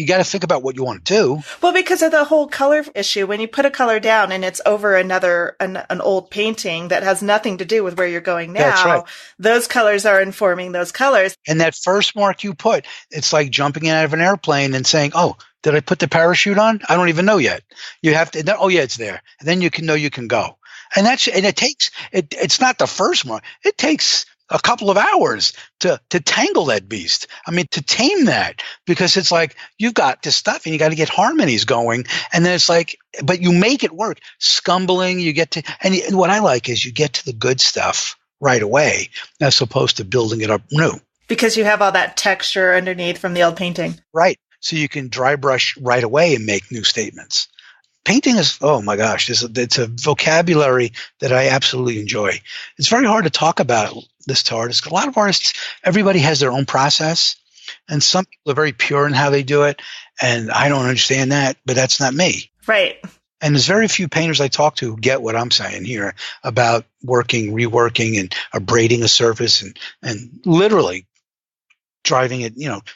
S2: got to think about what you want to do.
S1: Well, because of the whole color issue, when you put a color down and it's over an old painting that has nothing to do with where you're going now,
S2: that's right.
S1: Those colors are informing those colors.
S2: And that first mark you put, it's like jumping out of an airplane and saying, oh, did I put the parachute on? I don't even know yet. You have to, oh yeah, it's there. And then you can know you can go. And it's not the first mark. It takes a couple of hours to tangle that beast. I mean, to tame that, because it's like, you've got this stuff and you got to get harmonies going. And then it's like, but you make it work. Scumbling, and what I like is you get to the good stuff right away, as opposed to building it up new. Because
S1: you have all that texture underneath from the old painting.
S2: Right. So you can dry brush right away and make new statements. Painting is, oh my gosh, it's a vocabulary that I absolutely enjoy. It's very hard to talk about this to artists. A lot of artists, everybody has their own process, and some people are very pure in how they do it, and I don't understand that, but that's not me.
S1: Right.
S2: And there's very few painters I talk to who get what I'm saying here about reworking, and abrading a surface and literally driving it,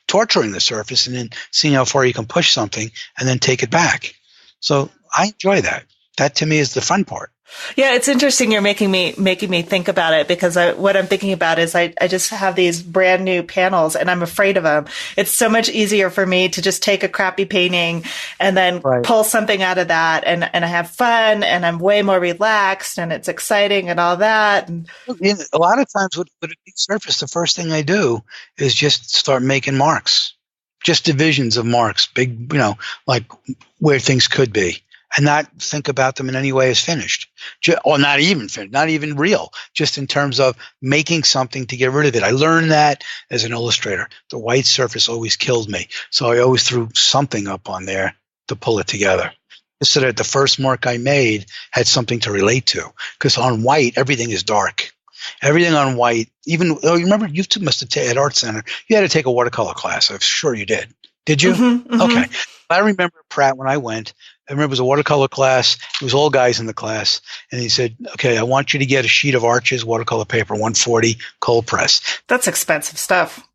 S2: torturing the surface and then seeing how far you can push something and then take it back. So I enjoy that. That to me is the fun part.
S1: Yeah, it's interesting. You're making me think about it, because what I'm thinking about is I just have these brand new panels and I'm afraid of them. It's so much easier for me to just take a crappy painting and then pull something out of that and I have fun and I'm way more relaxed and it's exciting and all that. And
S2: a lot of times with a big surface, the first thing I do is just start making marks, just divisions of marks, big, like where things could be. And not think about them in any way as finished, or not even finished, not even real, just in terms of making something to get rid of it. I learned that as an illustrator. The white surface always killed me. So I always threw something up on there to pull it together, so that the first mark I made had something to relate to. Because on white, everything is dark. Everything on white, you remember, you two must have at Art Center, you had to take a watercolor class. I'm sure you did. Did you?
S1: Mm-hmm, mm-hmm.
S2: Okay. I remember Pratt when I went. I remember it was a watercolor class. It was all guys in the class. And he said, okay, I want you to get a sheet of Arches watercolor paper, 140, cold press.
S1: That's expensive stuff.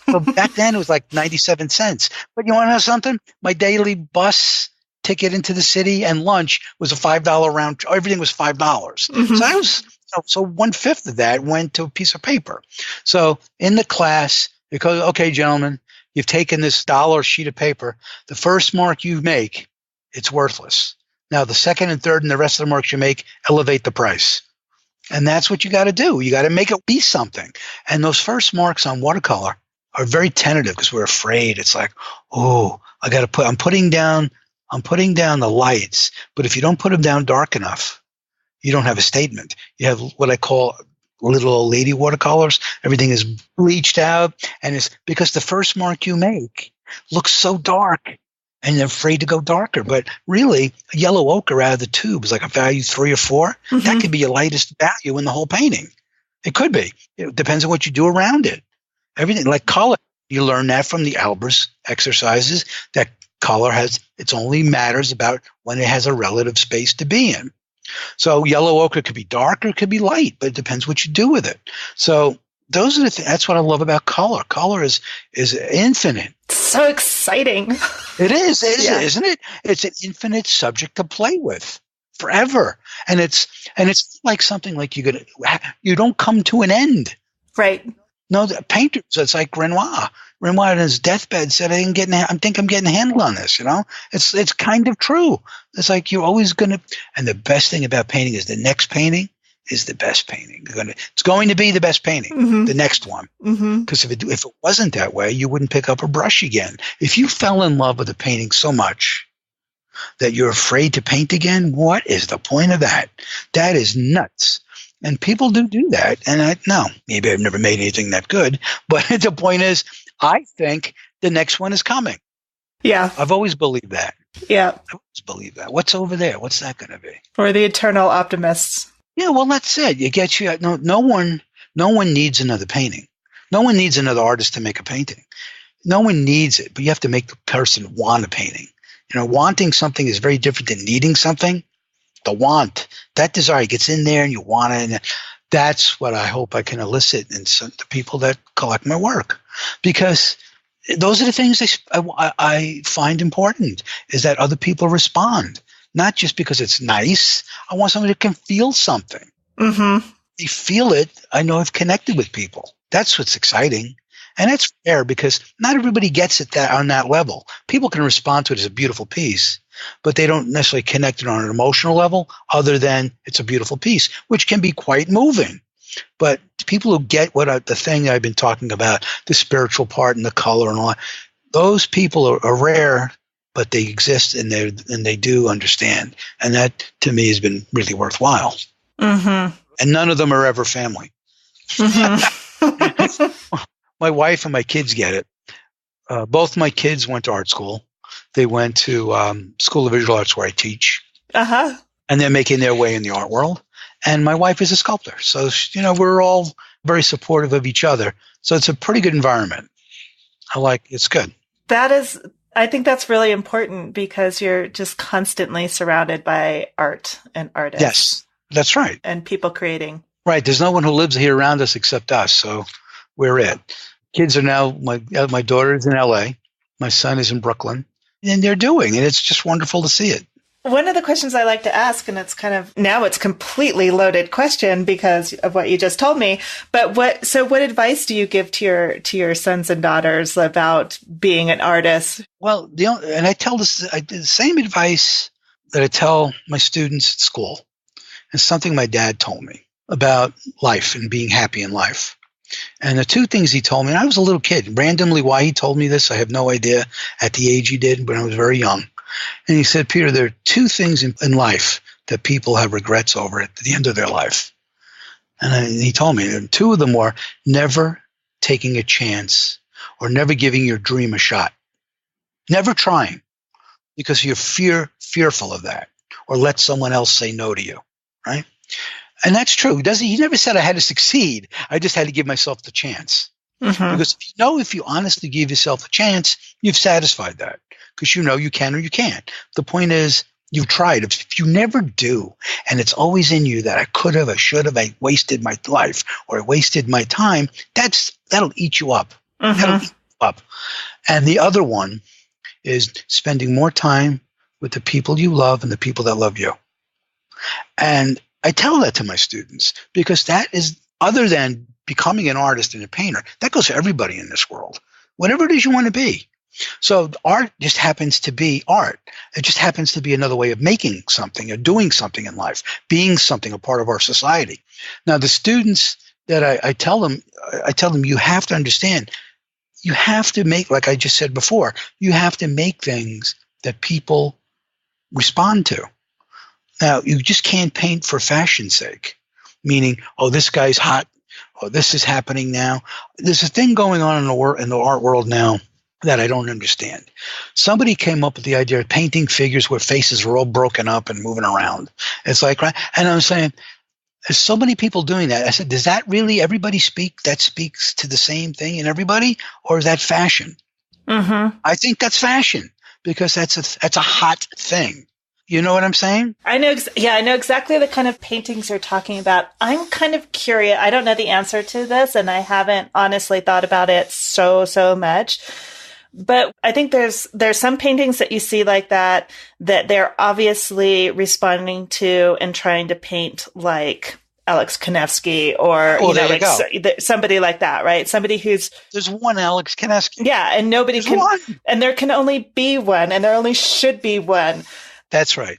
S2: So back then it was like 97 cents. But you want to know something? My daily bus ticket into the city and lunch was a $5 round. Everything was $5.
S1: Mm-hmm.
S2: So So 1/5 of that went to a piece of paper. So in the class, because, okay, gentlemen, you've taken this dollar sheet of paper. The first mark you make, it's worthless. Now, the second and third and the rest of the marks you make elevate the price. And that's what you got to do. You got to make it be something. And those first marks on watercolor are very tentative because we're afraid. It's like, oh, I'm putting down the lights. But if you don't put them down dark enough, you don't have a statement. You have what I call little old lady watercolors. Everything is bleached out. And it's because the first mark you make looks so dark and you're afraid to go darker. But really, a yellow ochre out of the tube is like a value 3 or 4. Mm-hmm. That could be your lightest value in the whole painting. It could be. It depends on what you do around it. Everything like color, you learn that from the Albers exercises, that color it's only matters about when it has a relative space to be in. So yellow ochre could be dark or it could be light, but it depends what you do with it. So those are the things. That's what I love about color. Color is infinite.
S1: So exciting.
S2: It is, isn't it? It's an infinite subject to play with forever, and it's like something like you don't come to an end.
S1: Right.
S2: No, the painters. It's like Renoir. Renoir on his deathbed said, I think I'm getting a handle on this. It's kind of true. It's like you're always gonna. And the best thing about painting is the next painting is the best painting. It's going to be the best painting, mm-hmm. the next one. Because if it wasn't that way, you wouldn't pick up a brush again. If you fell in love with a painting so much that you're afraid to paint again, what is the point of that? That is nuts. And people do that. And maybe I've never made anything that good. But the point is, I think the next one is coming.
S1: Yeah.
S2: I've always believed that.
S1: Yeah.
S2: I've always believed that. What's over there? What's that going to be?
S1: Or the eternal optimists.
S2: Yeah, well, that's it. No one needs another painting. No one needs another artist to make a painting. No one needs it, but you have to make the person want a painting. Wanting something is very different than needing something. The want, that desire gets in there and you want it. And that's what I hope I can elicit in the people that collect my work. Because those are the things I find important, is that other people respond. Not just because it's nice. I want somebody that can feel something. Mm-hmm. They feel it. I know I've connected with people. That's what's exciting. And that's fair because not everybody gets it on that level. People can respond to it as a beautiful piece, but they don't necessarily connect it on an emotional level other than it's a beautiful piece, which can be quite moving. But people who get the thing I've been talking about, the spiritual part and the color and all that, those people are rare, but they exist and they do understand. And that, to me, has been really worthwhile. Mm-hmm. And none of them are ever family. Mm-hmm. My wife and my kids get it. Both my kids went to art school. They went to School of Visual Arts where I teach. Uh-huh. And they're making their way in the art world. And my wife is a sculptor. So, we're all very supportive of each other. So it's a pretty good environment. It's good.
S1: I think that's really important because you're just constantly surrounded by art and artists.
S2: Yes, that's right.
S1: And people creating.
S2: Right. There's no one who lives here around us except us. So we're it. Kids are now, my daughter is in LA. My son is in Brooklyn. And they're doing it. It's just wonderful to see it.
S1: One of the questions I like to ask, and it's now it's completely loaded question because of what you just told me, but what advice do you give to your sons and daughters about being an artist?
S2: Well, and I do the same advice that I tell my students at school. It's something my dad told me about life and being happy in life. And the two things he told me, and I was a little kid, randomly why he told me this, I have no idea at the age he did when I was very young. And he said, Peter, there are two things in life that people have regrets over at the end of their life. And he told me, and two of them were never taking a chance or never giving your dream a shot. Never trying because you're fearful of that or let someone else say no to you, right? And that's true. He never said I had to succeed. I just had to give myself the chance. Mm-hmm. Because if you honestly give yourself a chance, you've satisfied that. Because you can or you can't. The point is, you've tried. If you never do, and it's always in you that I could have, I should have, I wasted my life or I wasted my time, that'll eat you up. Mm-hmm. That'll eat you up. And the other one is spending more time with the people you love and the people that love you. And I tell that to my students because that is, other than becoming an artist and a painter, that goes for everybody in this world, whatever it is you want to be. So art just happens to be art. It just happens to be another way of making something or doing something in life, being something, a part of our society. Now, the students that I tell them, you have to understand, you have to make, like I just said before, you have to make things that people respond to. Now, you just can't paint for fashion's sake, meaning, oh, this guy's hot. Oh, this is happening now. There's a thing going on in the art world now that I don't understand. Somebody came up with the idea of painting figures where faces are all broken up and moving around. It's like, right? And I'm saying, there's so many people doing that. I said, does that really everybody speaks to the same thing in everybody? Or is that fashion?
S1: Mm-hmm.
S2: I think that's fashion because that's a hot thing. You know what I'm saying?
S1: I know. I know exactly the kind of paintings you're talking about. I'm kind of curious. I don't know the answer to this, and I haven't honestly thought about it so much. But I think there's some paintings that you see like that they're obviously responding to and trying to paint like Alex Kanevsky or somebody like that, right? Somebody who's
S2: there's one Alex Kanevsky.
S1: Yeah, and
S2: there's one.
S1: And there can only be one, and there only should be one.
S2: That's right.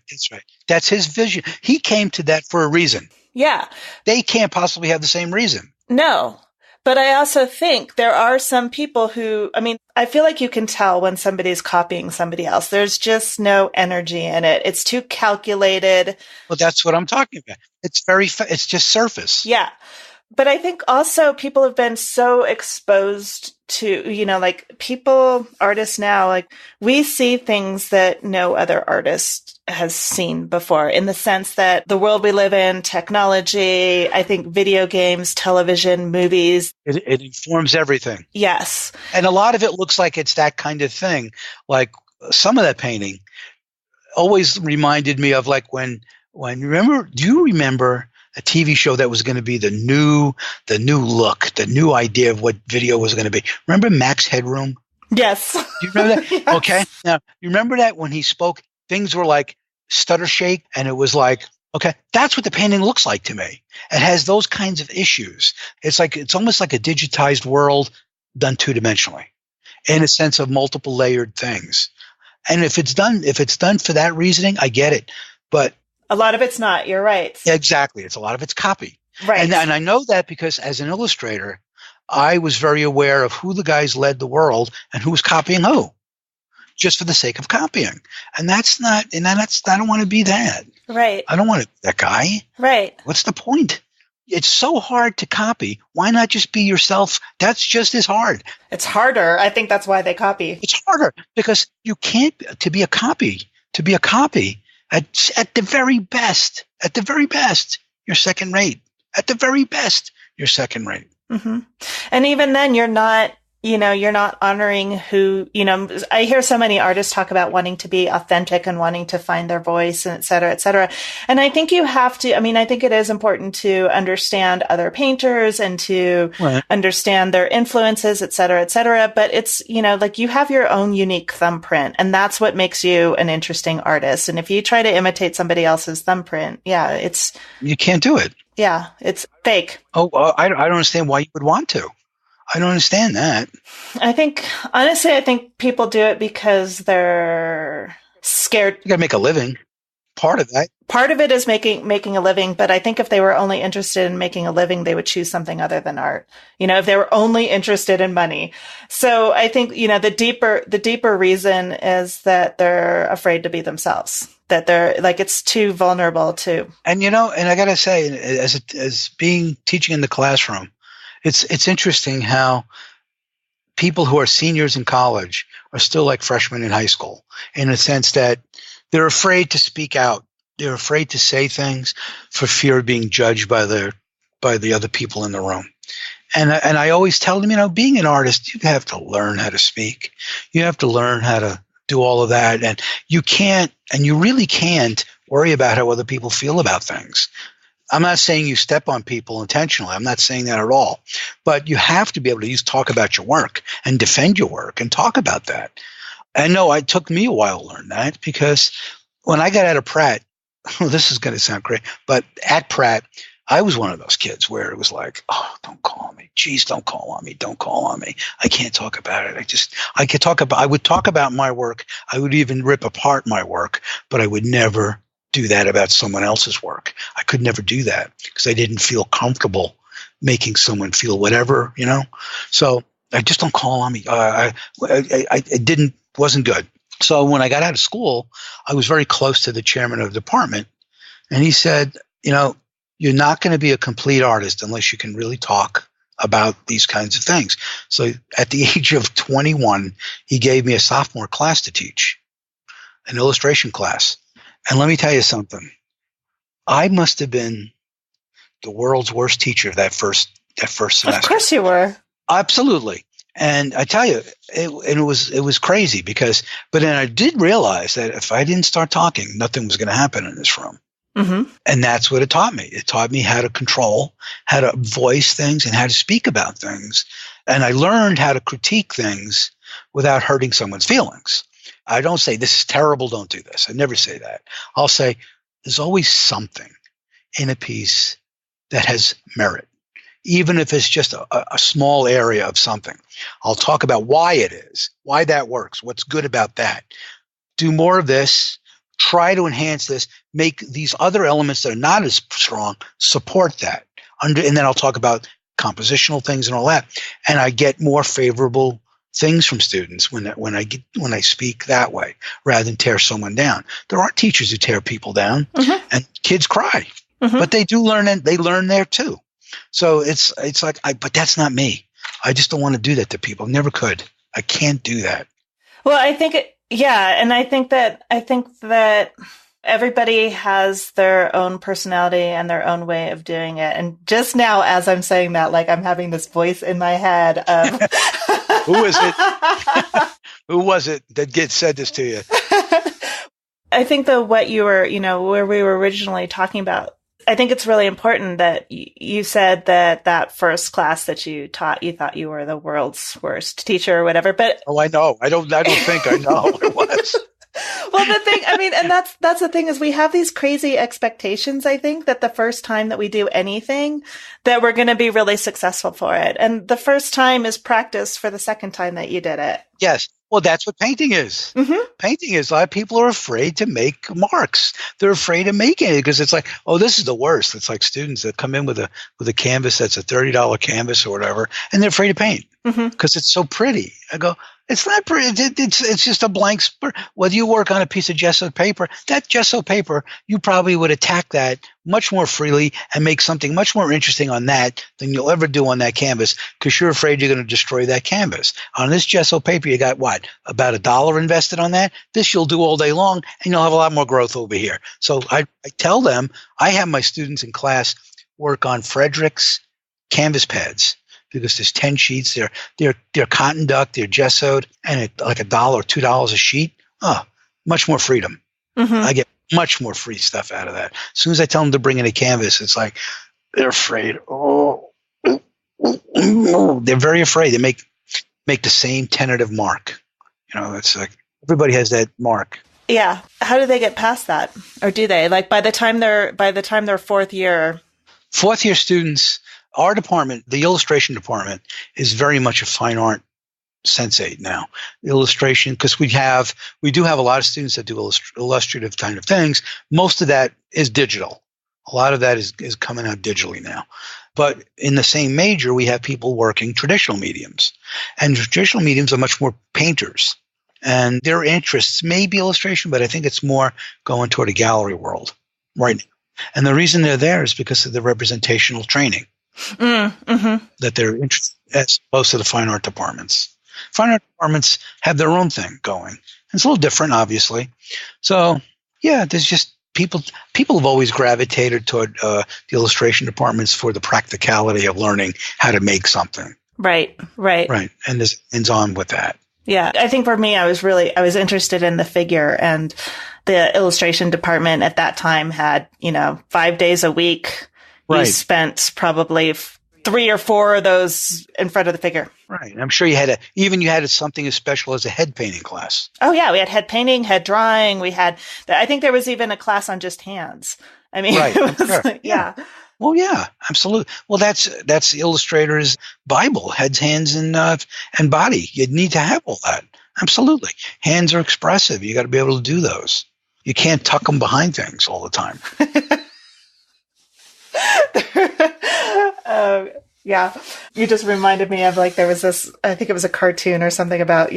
S2: That's his vision. He came to that for a reason.
S1: Yeah.
S2: They can't possibly have the same reason.
S1: No. But I also think there are some people who, I mean, I feel like you can tell when somebody's copying somebody else. There's just no energy in it. It's too calculated.
S2: Well, that's what I'm talking about. It's just surface.
S1: Yeah. But I think also people have been so exposed to, like artists now, like we see things that no other artist has seen before in the sense that the world we live in, technology, I think video games, television, movies.
S2: It informs everything.
S1: Yes.
S2: And a lot of it looks like it's that kind of thing. Like some of that painting always reminded me of like when do you remember a TV show that was going to be the new look, the new idea of what video was going to be? Remember Max Headroom?
S1: Yes.
S2: Do you remember that?
S1: Yes.
S2: Okay. Now, you remember that when he spoke, things were like stutter shake, and it was like, okay, that's what the painting looks like to me. It has those kinds of issues. It's almost like a digitized world done two-dimensionally in a sense of multiple layered things. And if it's done for that reasoning, I get it. But
S1: a lot of it's not. You're right.
S2: Exactly. A lot of it's copy.
S1: Right.
S2: And I know that because as an illustrator, I was very aware of who the guys led the world and who was copying who, just for the sake of copying. And I don't want to be that.
S1: Right.
S2: I don't want to be that guy.
S1: Right.
S2: What's the point? It's so hard to copy. Why not just be yourself? That's just as hard.
S1: It's harder. I think that's why they copy.
S2: It's harder because you can't, to be a copy, at the very best, you're second rate. At the very best, you're second rate.
S1: Mm-hmm. And even then, you're not honoring who, I hear so many artists talk about wanting to be authentic and wanting to find their voice and et cetera, et cetera. And I think you have to, I think it is important to understand other painters and to understand their influences, et cetera, et cetera. But it's, like you have your own unique thumbprint, and that's what makes you an interesting artist. And if you try to imitate somebody else's thumbprint,
S2: you can't do it.
S1: Yeah, it's fake.
S2: Oh, I don't understand why you would want to. I don't understand that.
S1: I think people do it because they're scared.
S2: You got to make a living. Part of that.
S1: Part of it is making a living, but I think if they were only interested in making a living, they would choose something other than art. If they were only interested in money. So I think, the deeper reason is that they're afraid to be themselves, that they're like, it's too vulnerable to. And,
S2: and I got to say, as being teaching in the classroom, it's interesting how people who are seniors in college are still like freshmen in high school, in a sense that they're afraid to speak out. They're afraid to say things for fear of being judged by the other people in the room. And I always tell them, being an artist, you have to learn how to speak. You have to learn how to do all of that. And you really can't worry about how other people feel about things. I'm not saying you step on people intentionally. I'm not saying that at all. But you have to be able to talk about your work and defend your work and talk about that. And no, it took me a while to learn that, because when I got out of Pratt, oh, this is going to sound great, but at Pratt, I was one of those kids where it was like, oh, don't call on me. Geez, don't call on me. Don't call on me. I can't talk about it. I would talk about my work. I would even rip apart my work, but I would never do that about someone else's work. I could never do that because I didn't feel comfortable making someone feel whatever, So I just don't call on me. Wasn't good. So when I got out of school, I was very close to the chairman of the department, and he said, you're not going to be a complete artist unless you can really talk about these kinds of things. So at the age of 21, he gave me a sophomore class to teach, an illustration class. And let me tell you something. I must have been the world's worst teacher that first semester.
S1: Of course you were.
S2: Absolutely. And I tell you, it was crazy but then I did realize that if I didn't start talking, nothing was going to happen in this room.
S1: Mm-hmm.
S2: And that's what it taught me. It taught me how to control, how to voice things, and how to speak about things. And I learned how to critique things without hurting someone's feelings. I don't say, this is terrible, don't do this. I never say that. I'll say, there's always something in a piece that has merit, even if it's just a small area of something. I'll talk about why it is, why that works, what's good about that. Do more of this. Try to enhance this, make these other elements that are not as strong support that. And then I'll talk about compositional things and all that. And I get more favorable things from students when I speak that way, rather than tear someone down. There are teachers who tear people down, mm-hmm. and kids cry, mm-hmm. but they do learn, and they learn there too. So it's like, but that's not me. I just don't want to do that to people. Never could. I can't do that.
S1: Well, I think and I think that everybody has their own personality and their own way of doing it. And just now, as I'm saying that, like, I'm having this voice in my head of
S2: who is it? Who was it that said this to you?
S1: I think that what you were, where we were originally talking about, I think it's really important that you said that first class that you taught, you thought you were the world's worst teacher or whatever. But
S2: I know. I don't think I know it was.
S1: Well, the thing, and that's the thing, is we have these crazy expectations, I think, that the first time that we do anything, that we're going to be really successful for it. And the first time is practice for the second time that you did it.
S2: Yes. Well, that's what painting is. Mm-hmm. Painting is, a lot of people are afraid to make marks. They're afraid of making it because it's like, oh, this is the worst. It's like students that come in with a canvas that's a $30 canvas or whatever, and they're afraid to paint because it's so pretty. I go, it's not pretty. It's just a blank. Whether you work on a piece of gesso paper, that gesso paper, you probably would attack that much more freely and make something much more interesting on that than you'll ever do on that canvas, because you're afraid you're going to destroy that canvas. On this gesso paper, you got what? About $1 invested on that? This you'll do all day long, and you'll have a lot more growth over here. So I tell them, I have my students in class work on Frederick's canvas pads, because there's 10 sheets. They're cotton duck, they're gessoed, and it's like $1 or $2 a sheet. Oh, much more freedom. Mm-hmm. I get much more free stuff out of that. As soon as I tell them to bring in a canvas, it's like they're afraid. They're very afraid. They make the same tentative mark. It's like everybody has that mark.
S1: Yeah. How do they get past that, or do they? Like by the time they're fourth year
S2: students. Our department, the illustration department, is very much a fine art sensate now. Illustration, because we do have a lot of students that do illustrative kind of things. Most of that is digital. A lot of that is coming out digitally now. But in the same major, we have people working traditional mediums. And traditional mediums are much more painters. And their interests may be illustration, but I think it's more going toward a gallery world right now. And the reason they're there is because of the representational training. Mm-hmm. That they're interested as opposed to the fine art departments. Fine art departments have their own thing going. It's a little different, obviously. So, yeah, there's just people have always gravitated toward the illustration departments for the practicality of learning how to make something.
S1: Right.
S2: And this ends on with that.
S1: Yeah. I think for me, I was interested in the figure, and the illustration department at that time had, 5 days a week. Right. You spent probably 3 or 4 of those in front of the figure.
S2: Right. And I'm sure you had something as special as a head painting class.
S1: Oh yeah, we had head painting, head drawing. I think there was even a class on just hands. I mean,
S2: right.
S1: It was like, yeah.
S2: Well, yeah, absolutely. Well, that's the illustrator's Bible: heads, hands, and body. You need to have all that. Absolutely. Hands are expressive. You got to be able to do those. You can't tuck them behind things all the time.
S1: Yeah. You just reminded me of there was this, I think it was a cartoon or something about,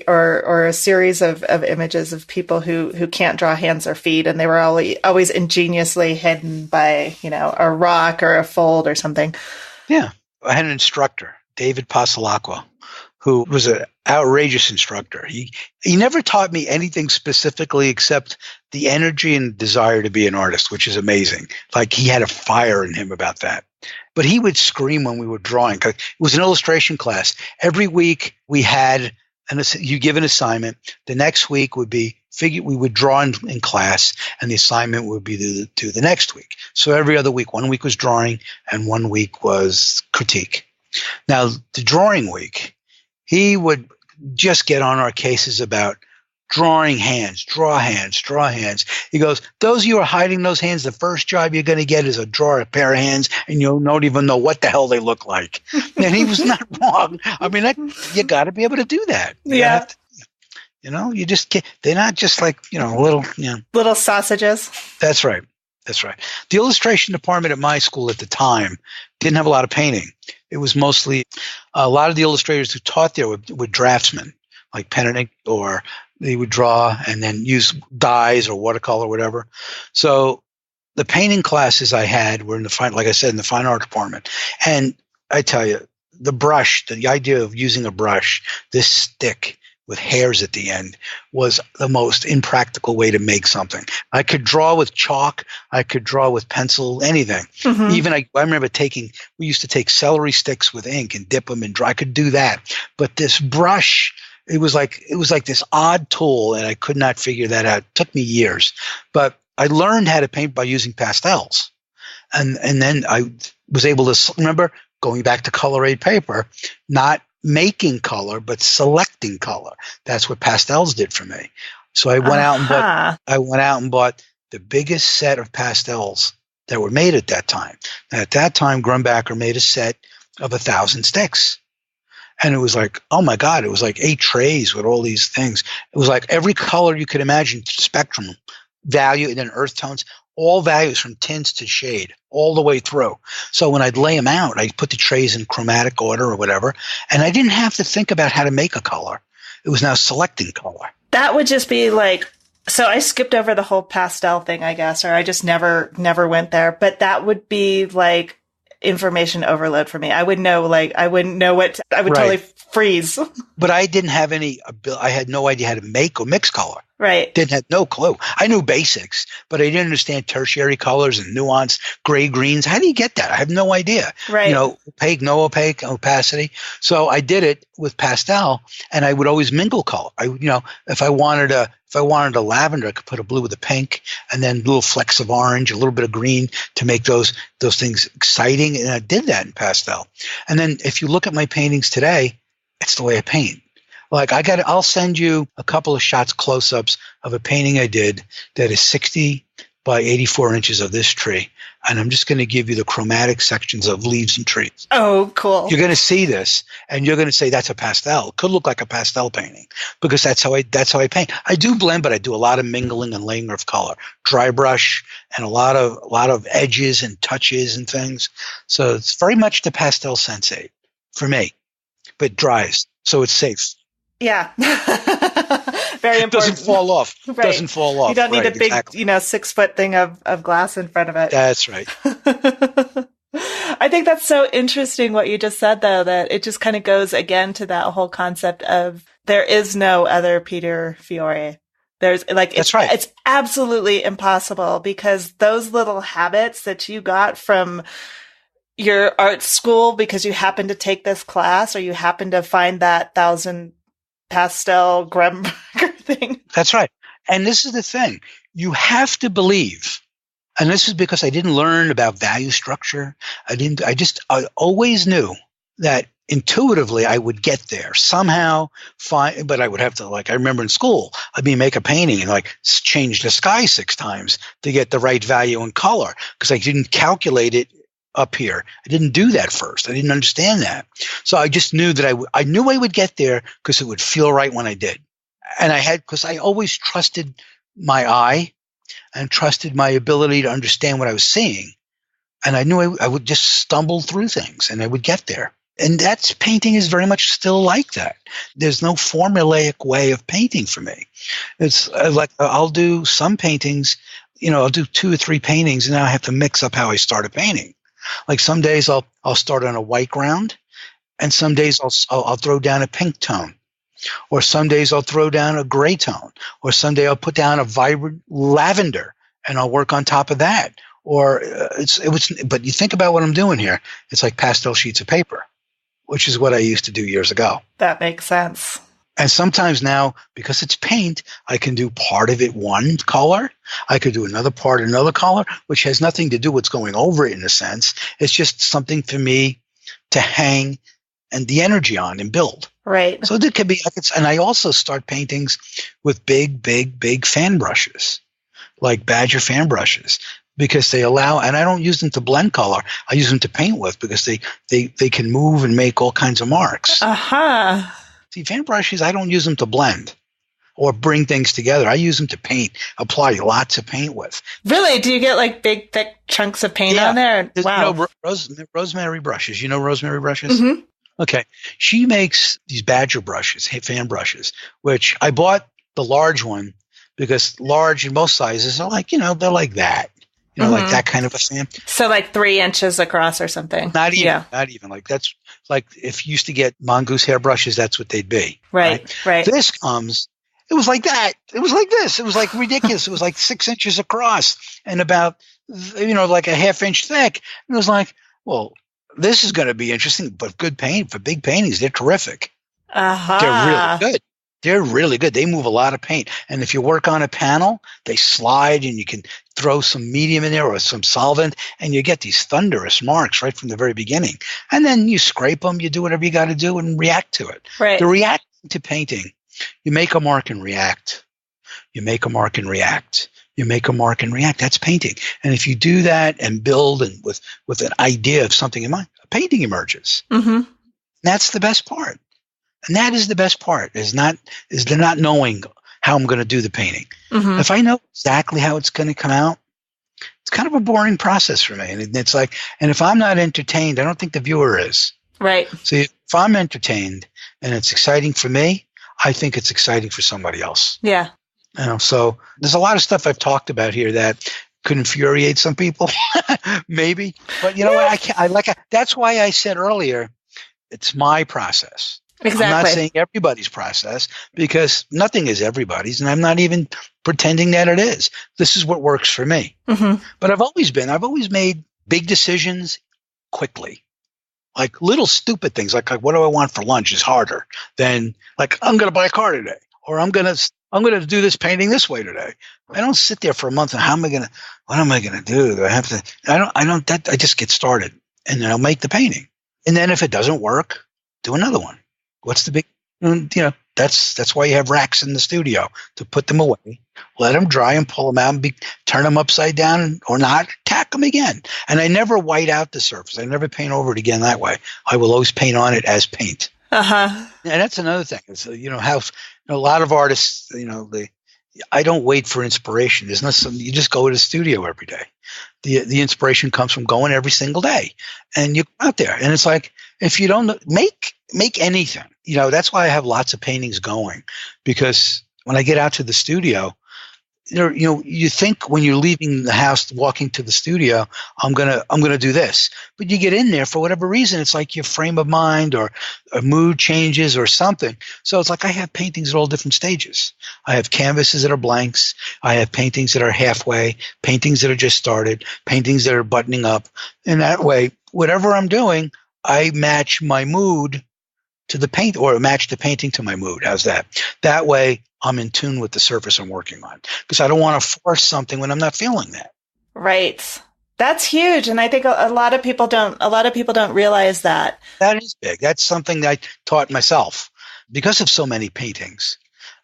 S1: or a series of images of people who can't draw hands or feet. And they were always ingeniously hidden by, a rock or a fold or something.
S2: Yeah. I had an instructor, David Pasalacqua, who was an outrageous instructor. He never taught me anything specifically except the energy and desire to be an artist, which is amazing. He had a fire in him about that. But he would scream when we were drawing. It was an illustration class. Every week we had you give an assignment. The next week would be we would draw in class, and the assignment would be to the next week. So every other week, 1 week was drawing and 1 week was critique. Now, the drawing week, he would just get on our cases about drawing hands, draw hands, draw hands. He goes, those of you who are hiding those hands, the first job you're going to get is draw a pair of hands, and you don't even know what the hell they look like. And he was not wrong. I mean, you got to be able to do that.
S1: Yeah.
S2: You just can't. They're not just
S1: little sausages.
S2: That's right. That's right. The illustration department at my school at the time didn't have a lot of painting. It was mostly a lot of the illustrators who taught there were draftsmen, like pen and ink, or they would draw and then use dyes or watercolor or whatever. So the painting classes I had were in the fine art department. And I tell you, the brush, the idea of using a brush, this stick with hairs at the end, was the most impractical way to make something. I could draw with chalk. I could draw with pencil, anything. Mm-hmm. Even I remember we used to take celery sticks with ink and dip them in dry. I could do that. But this brush, it was like this odd tool, and I could not figure that out. It took me years. But I learned how to paint by using pastels. And then I was able to remember going back to color aid paper, not making color, but selecting color. That's what pastels did for me. So I went out and bought the biggest set of pastels that were made at that time. And at that time, Grumbacher made a set of 1,000 sticks. And it was like, oh my God, it was like 8 trays with all these things. It was like every color you could imagine, spectrum, value, and then earth tones, all values from tints to shade, all the way through. So when I'd lay them out, I'd put the trays in chromatic order or whatever, and I didn't have to think about how to make a color. It was now selecting color.
S1: That would just be so I skipped over the whole pastel thing, I guess, or I just never went there. But that would be information overload for me. I would know, I wouldn't know what, I would totally freeze.
S2: But I didn't have I had no idea how to make or mix color.
S1: Right.
S2: Didn't have no clue. I knew basics, but I didn't understand tertiary colors and nuanced gray greens. How do you get that? I have no idea.
S1: Right.
S2: Opaque, no opaque, opacity. So I did it with pastel, and I would always mingle color. If I wanted a lavender, I could put a blue with a pink, and then little flecks of orange, a little bit of green to make those things exciting. And I did that in pastel. And then if you look at my paintings today, it's the way I paint. I'll send you a couple of shots, close-ups of a painting I did that is 60 by 84 inches of this tree. And I'm just going to give you the chromatic sections of leaves and trees.
S1: Oh, cool.
S2: You're going to see this, and you're going to say that's a pastel. It could look like a pastel painting because that's how I paint. I do blend, but I do a lot of mingling and laying of color, dry brush, and a lot of edges and touches and things. So it's very much the pastel sensate for me, but it dries, so it's safe.
S1: Yeah. Very important.
S2: Doesn't fall off.
S1: Right.
S2: Doesn't fall off.
S1: You don't need a big,
S2: exactly.
S1: 6-foot thing of glass in front of it.
S2: That's right.
S1: I think that's so interesting what you just said, though, that it just kind of goes again to that whole concept of there is no other Peter Fiore.
S2: That's right.
S1: It's absolutely impossible because those little habits that you got from your art school because you happen to take this class or you happen to find that 1,000 pastel Grumbacher thing.
S2: That's right. And this is the thing. You have to believe And this is because I didn't learn about value structure. I always knew that intuitively I would get there somehow, find, but I would have to, like, I remember in school, I'd make a painting and like change the sky 6 times to get the right value and color because I didn't calculate it up here. I didn't do that first. I didn't understand that. So I just knew that I knew I would get there because it would feel right when I did. And because I always trusted my eye and trusted my ability to understand what I was seeing. And I knew I would just stumble through things and I would get there. And painting is very much still like that. There's no formulaic way of painting for me. It's like I'll do some paintings, I'll do 2 or 3 paintings and now I have to mix up how I start a painting. Like some days I'll start on a white ground and some days I'll throw down a pink tone. Or some days I'll throw down a gray tone. Or someday I'll put down a vibrant lavender and I'll work on top of that. Or but you think about what I'm doing here. It's like pastel sheets of paper, which is what I used to do years ago.
S1: That makes sense.
S2: And sometimes now, because it's paint, I can do part of it one color. I could do another part another color, which has nothing to do with what's going over it in a sense. It's just something for me to hang and the energy on and build.
S1: Right.
S2: So it could be, and I also start paintings with big fan brushes, like Badger fan brushes, because they allow, and I don't use them to blend color. I use them to paint with because they can move and make all kinds of marks.
S1: Uh-huh.
S2: See, fan brushes, I don't use them to blend or bring things together. I use them to paint, apply lots of paint with.
S1: Really? Do you get like big, thick chunks of paint on there? Wow.
S2: Rosemary brushes. You know Rosemary brushes?
S1: Mm-hmm.
S2: Okay. She makes these Badger brushes, fan brushes, which I bought the large one because large in most sizes are like, they're like that. Like that kind of a fan.
S1: So like 3 inches across or something. Not
S2: even. Like that's like if you used to get mongoose hair brushes, that's what they'd be.
S1: Right.
S2: This it was like that. It was like this. It was like ridiculous. It was like 6 inches across and about, like a ½ inch thick. And it was like, well, this is going to be interesting, but good paint for big paintings. They're terrific.
S1: Uh-huh.
S2: They're really good. They're really good. They move a lot of paint. And if you work on a panel, they slide and you can throw some medium in there or some solvent and you get these thunderous marks right from the very beginning. And then you scrape them, you do whatever you got to do and react to it.
S1: Right.
S2: The reaction to painting, you make a mark and react. You make a mark and react. You make a mark and react. That's painting. And if you do that and build and with an idea of something in mind, a painting emerges.
S1: Mm-hmm.
S2: That's the best part. And that is the best part, is they're not knowing how I'm going to do the painting.
S1: Mm-hmm.
S2: If I know exactly how it's going to come out, it's kind of a boring process for me. And it's like, and if I'm not entertained, I don't think the viewer is.
S1: Right.
S2: So if I'm entertained and it's exciting for me, I think it's exciting for somebody else.
S1: Yeah.
S2: So there's a lot of stuff I've talked about here that could infuriate some people, maybe. But what? That's why I said earlier, it's my process.
S1: Exactly.
S2: I'm not saying everybody's process because nothing is everybody's, and I'm not even pretending that it is. This is what works for me.
S1: Mm-hmm.
S2: But I've always made big decisions quickly. Like little stupid things, like what do I want for lunch is harder than like I'm going to buy a car today, or I'm going to do this painting this way today. I don't sit there for a month and what am I going to do? Do I have to? I just get started and then I'll make the painting, and then if it doesn't work, do another one. What's the big, that's why you have racks in the studio to put them away, let them dry and pull them out and turn them upside down or not, tack them again. And I never white out the surface. I never paint over it again that way. I will always paint on it as paint.
S1: Uh-huh.
S2: And that's another thing. It's, how a lot of artists, I don't wait for inspiration. There's not you just go to the studio every day. The inspiration comes from going every single day, and you go out there. And it's like, if you don't make anything, that's why I have lots of paintings going, because when I get out to the studio, you think when you're leaving the house, walking to the studio, I'm gonna do this. But you get in there for whatever reason, it's like your frame of mind or a mood changes or something. So it's like I have paintings at all different stages. I have canvases that are blanks. I have paintings that are halfway, paintings that are just started, paintings that are buttoning up. And that way, whatever I'm doing, I match my mood to the paint, or match the painting to my mood. How's that? That way I'm in tune with the surface I'm working on, because I don't want to force something when I'm not feeling that.
S1: Right. That's huge. And I think a lot of people don't realize that.
S2: That is big. That's something that I taught myself because of so many paintings.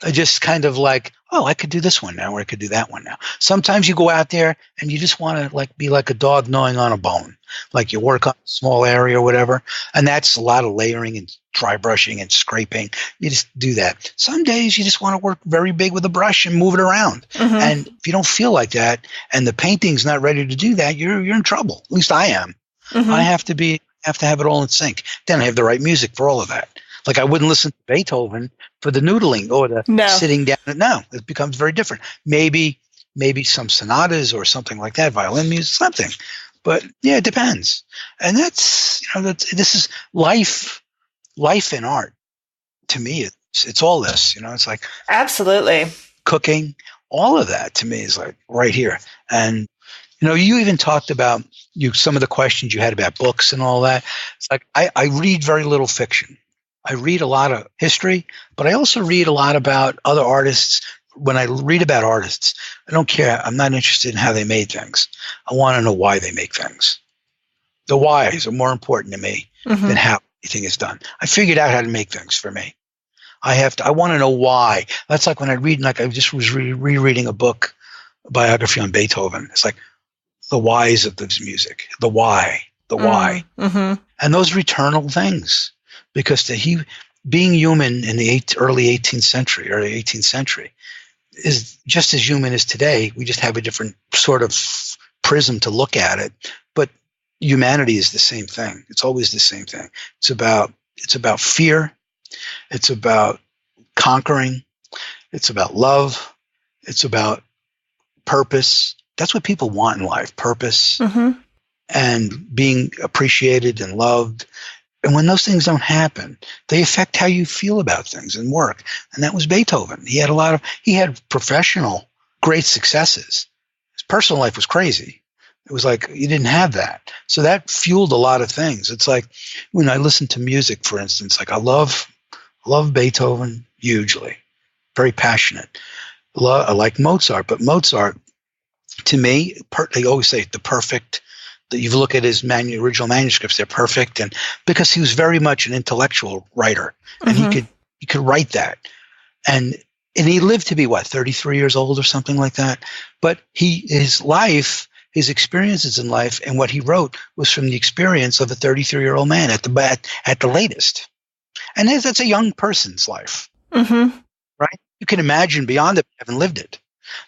S2: I just kind of like, oh, I could do this one now, or I could do that one now. Sometimes you go out there and you just want to like be like a dog gnawing on a bone, like you work on a small area or whatever, and that's a lot of layering and dry brushing and scraping. You just do that. Some days you just want to work very big with a brush and move it around.
S1: Mm-hmm.
S2: And if you don't feel like that, and the painting's not ready to do that, you're in trouble. At least I am.
S1: Mm-hmm.
S2: I have to have it all in sync. Then I have the right music for all of that. Like I wouldn't listen to Beethoven for the noodling or the sitting down. No, it becomes very different. Maybe some sonatas or something like that, violin music, something. But yeah, it depends. And this is life in art. To me, it's all this. It's like
S1: absolutely
S2: cooking. All of that to me is like right here. And you even talked about some of the questions you had about books and all that. It's like I read very little fiction. I read a lot of history, but I also read a lot about other artists. When I read about artists, I don't care. I'm not interested in how they made things. I want to know why they make things. The whys are more important to me than how anything is done. I figured out how to make things for me. I want to know why. That's like when I read, like I just was rereading a book, a biography on Beethoven. It's like the whys of this music, the why.
S1: Mm-hmm.
S2: And those are eternal things. Because being human in the early 18th century is just as human as today. We just have a different sort of prism to look at it. But humanity is the same thing. It's always the same thing. It's about fear. It's about conquering. It's about love. It's about purpose. That's what people want in life, purpose and being appreciated and loved. And when those things don't happen, they affect how you feel about things and work. And that was Beethoven. He had professional great successes. His personal life was crazy. It was like you didn't have that. So that fueled a lot of things. It's like when I listen to music, for instance, like I love Beethoven hugely, very passionate. I like Mozart, but Mozart, to me, they always say the perfect. That you look at his original manuscripts, they're perfect, and because he was very much an intellectual writer, and he could write that, and he lived to be 33 years old or something like that. But his experiences in life, and what he wrote was from the experience of a 33-year-old man at the latest, and that's a young person's life, right? You can imagine beyond it, having lived it.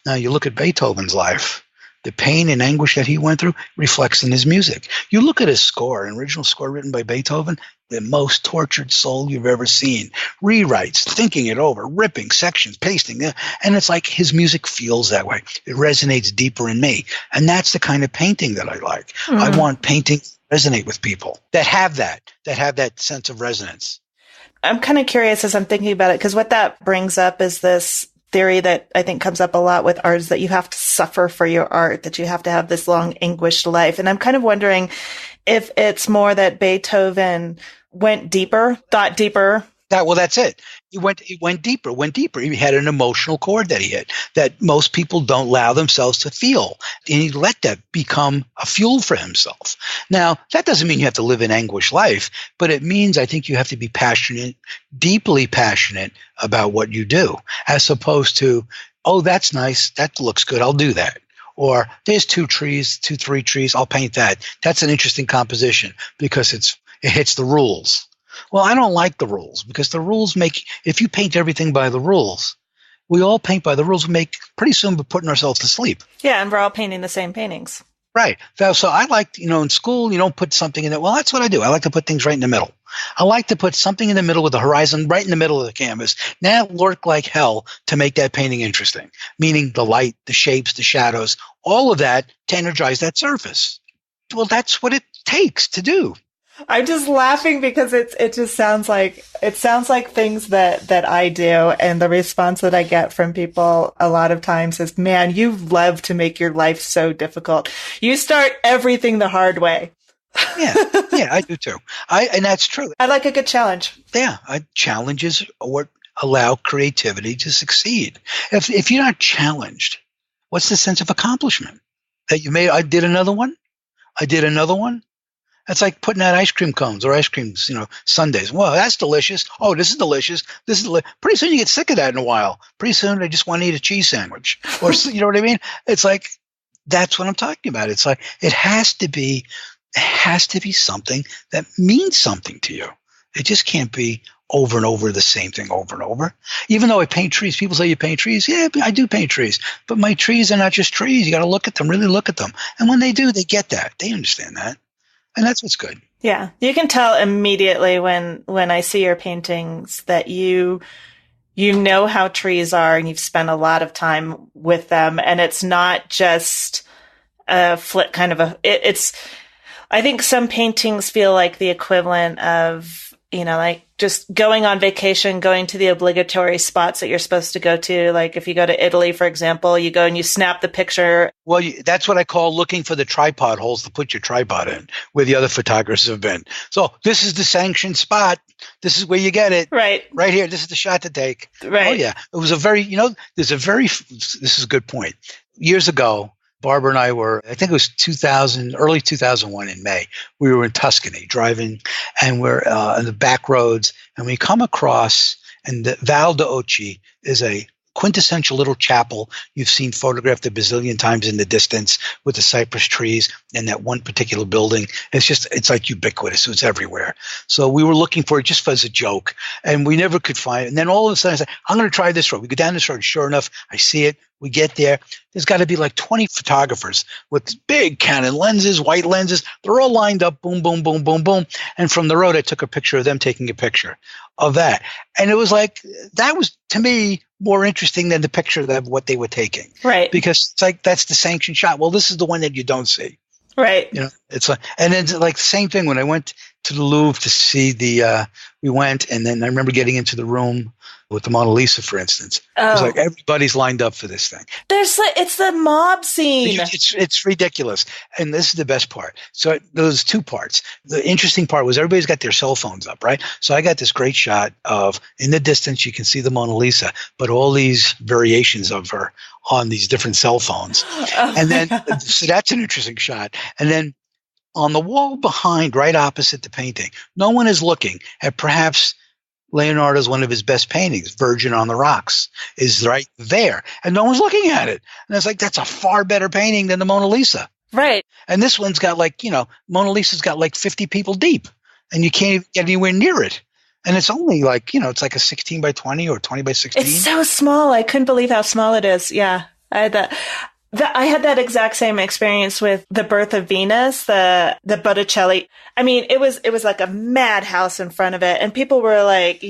S2: Now you look at Beethoven's life. The pain and anguish that he went through reflects in his music. You look at his score, an original score written by Beethoven, the most tortured soul you've ever seen. Rewrites, thinking it over, ripping sections, pasting. And it's like his music feels that way. It resonates deeper in me. And that's the kind of painting that I like. I want painting to resonate with people that have that sense of resonance.
S1: I'm kind of curious as I'm thinking about it, because what that brings up is this theory that I think comes up a lot with art is that you have to suffer for your art, that you have to have this long, anguished life. And I'm kind of wondering if it's more that Beethoven thought deeper.
S2: That's it. He went deeper. He had an emotional chord that he hit that most people don't allow themselves to feel. And he let that become a fuel for himself. Now, that doesn't mean you have to live an anguished life, but it means I think you have to be passionate, deeply passionate about what you do, as opposed to, oh, that's nice. That looks good. I'll do that. Or there's 3 trees. I'll paint that. That's an interesting composition because it hits the rules. Well, I don't like the rules because the rules if you paint everything by the rules, we all paint by the rules, pretty soon we're putting ourselves to sleep.
S1: Yeah, and we're all painting the same paintings.
S2: Right. So I like, in school, you don't put something in there. Well, that's what I do. I like to put things right in the middle. I like to put something in the middle with the horizon right in the middle of the canvas. Now work like hell to make that painting interesting, meaning the light, the shapes, the shadows, all of that to energize that surface. Well, that's what it takes to do.
S1: I'm just laughing because it just sounds like things that I do, and the response that I get from people a lot of times is, man, you love to make your life so difficult. You start everything the hard way.
S2: Yeah, I do too. And that's true.
S1: I like a good challenge.
S2: Yeah, challenges what allow creativity to succeed. If you're not challenged, what's the sense of accomplishment? that you made. I did another one. I did another one. That's like putting out ice cream cones or ice creams, sundaes. Well, that's delicious. Oh, this is delicious. Pretty soon you get sick of that in a while. Pretty soon I just want to eat a cheese sandwich. Or, you know what I mean? It's like, that's what I'm talking about. It's like, it has to be something that means something to you. It just can't be over and over the same thing over and over. Even though I paint trees, people say you paint trees. Yeah, I do paint trees. But my trees are not just trees. You got to look at them, really look at them. And when they do, they get that. They understand that. And that's what's good.
S1: Yeah. You can tell immediately when I see your paintings that you know how trees are and you've spent a lot of time with them. And it's not just a flip kind of it's, I think some paintings feel like the equivalent of, like just going on vacation, going to the obligatory spots that you're supposed to go to. Like if you go to Italy, for example, you go and you snap the picture.
S2: Well, that's what I call looking for the tripod holes to put your tripod in, where the other photographers have been. So this is the sanctioned spot. This is where you get it.
S1: Right.
S2: Right here. This is the shot to take.
S1: Right.
S2: Oh, yeah. It was this is a good point. Years ago, Barbara and I I think it was early 2001 in May. We were in Tuscany driving, and we're in the back roads, and we come across, and the Val d'Oci is a quintessential little chapel you've seen photographed a bazillion times in the distance with the cypress trees and that one particular building. It's like ubiquitous. It's everywhere. So we were looking for it just as a joke, and we never could find it. And then all of a sudden I said, I'm going to try this road. We go down this road. Sure enough, I see it. We get there. There's got to be like 20 photographers with big Canon lenses, white lenses. They're all lined up, boom, boom, boom, boom, boom. And from the road, I took a picture of them taking a picture of that. And it was like, that was, to me, more interesting than the picture of what they were taking.
S1: Right.
S2: Because it's like, that's the sanctioned shot. Well, this is the one that you don't see.
S1: Right.
S2: It's like, and then it's like the same thing when I went to the Louvre to see we went, and then I remember getting into the room with the Mona Lisa, for instance. It was like everybody's lined up for this thing.
S1: It's the mob scene.
S2: It's ridiculous. And this is the best part. So those two parts. The interesting part was everybody's got their cell phones up, right? So I got this great shot of, in the distance, you can see the Mona Lisa, but all these variations of her on these different cell phones. And then, so that's an interesting shot. And then on the wall behind, right opposite the painting, no one is looking at perhaps Leonardo's one of his best paintings, Virgin on the Rocks, is right there. And no one's looking at it. And it's like, that's a far better painting than the Mona Lisa.
S1: Right.
S2: And this one's got Mona Lisa's got like 50 people deep, and you can't even get anywhere near it. And it's only like, it's like a 16 by 20 or 20 by 16.
S1: It's so small. I couldn't believe how small it is. Yeah. I had that. I had that exact same experience with The Birth of Venus, the Botticelli. I mean, it was like a madhouse in front of it, and people were like,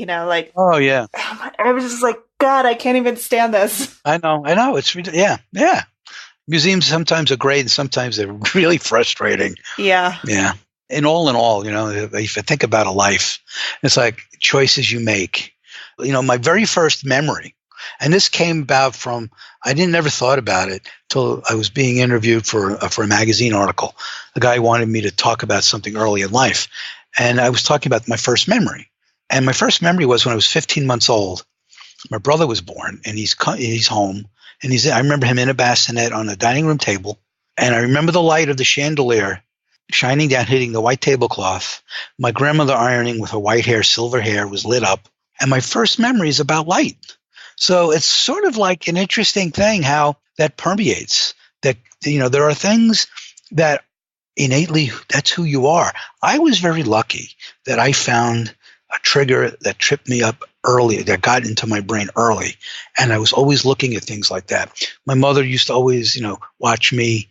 S2: oh yeah.
S1: I was just like, God, I can't even stand this.
S2: I know. It's yeah. Museums sometimes are great, and sometimes they're really frustrating.
S1: Yeah.
S2: Yeah. In all, if I think about a life, it's like choices you make. My very first memory. And this came about from, I never thought about it till I was being interviewed for a magazine article. The guy wanted me to talk about something early in life. And I was talking about my first memory. And my first memory was when I was 15 months old. My brother was born, and he's home. And I remember him in a bassinet on a dining room table. And I remember the light of the chandelier shining down, hitting the white tablecloth. My grandmother ironing with her white hair, silver hair, was lit up. And my first memory is about light. So it's sort of like an interesting thing how that permeates, that, there are things that innately, that's who you are. I was very lucky that I found a trigger that tripped me up early, that got into my brain early. And I was always looking at things like that. My mother used to always, watch me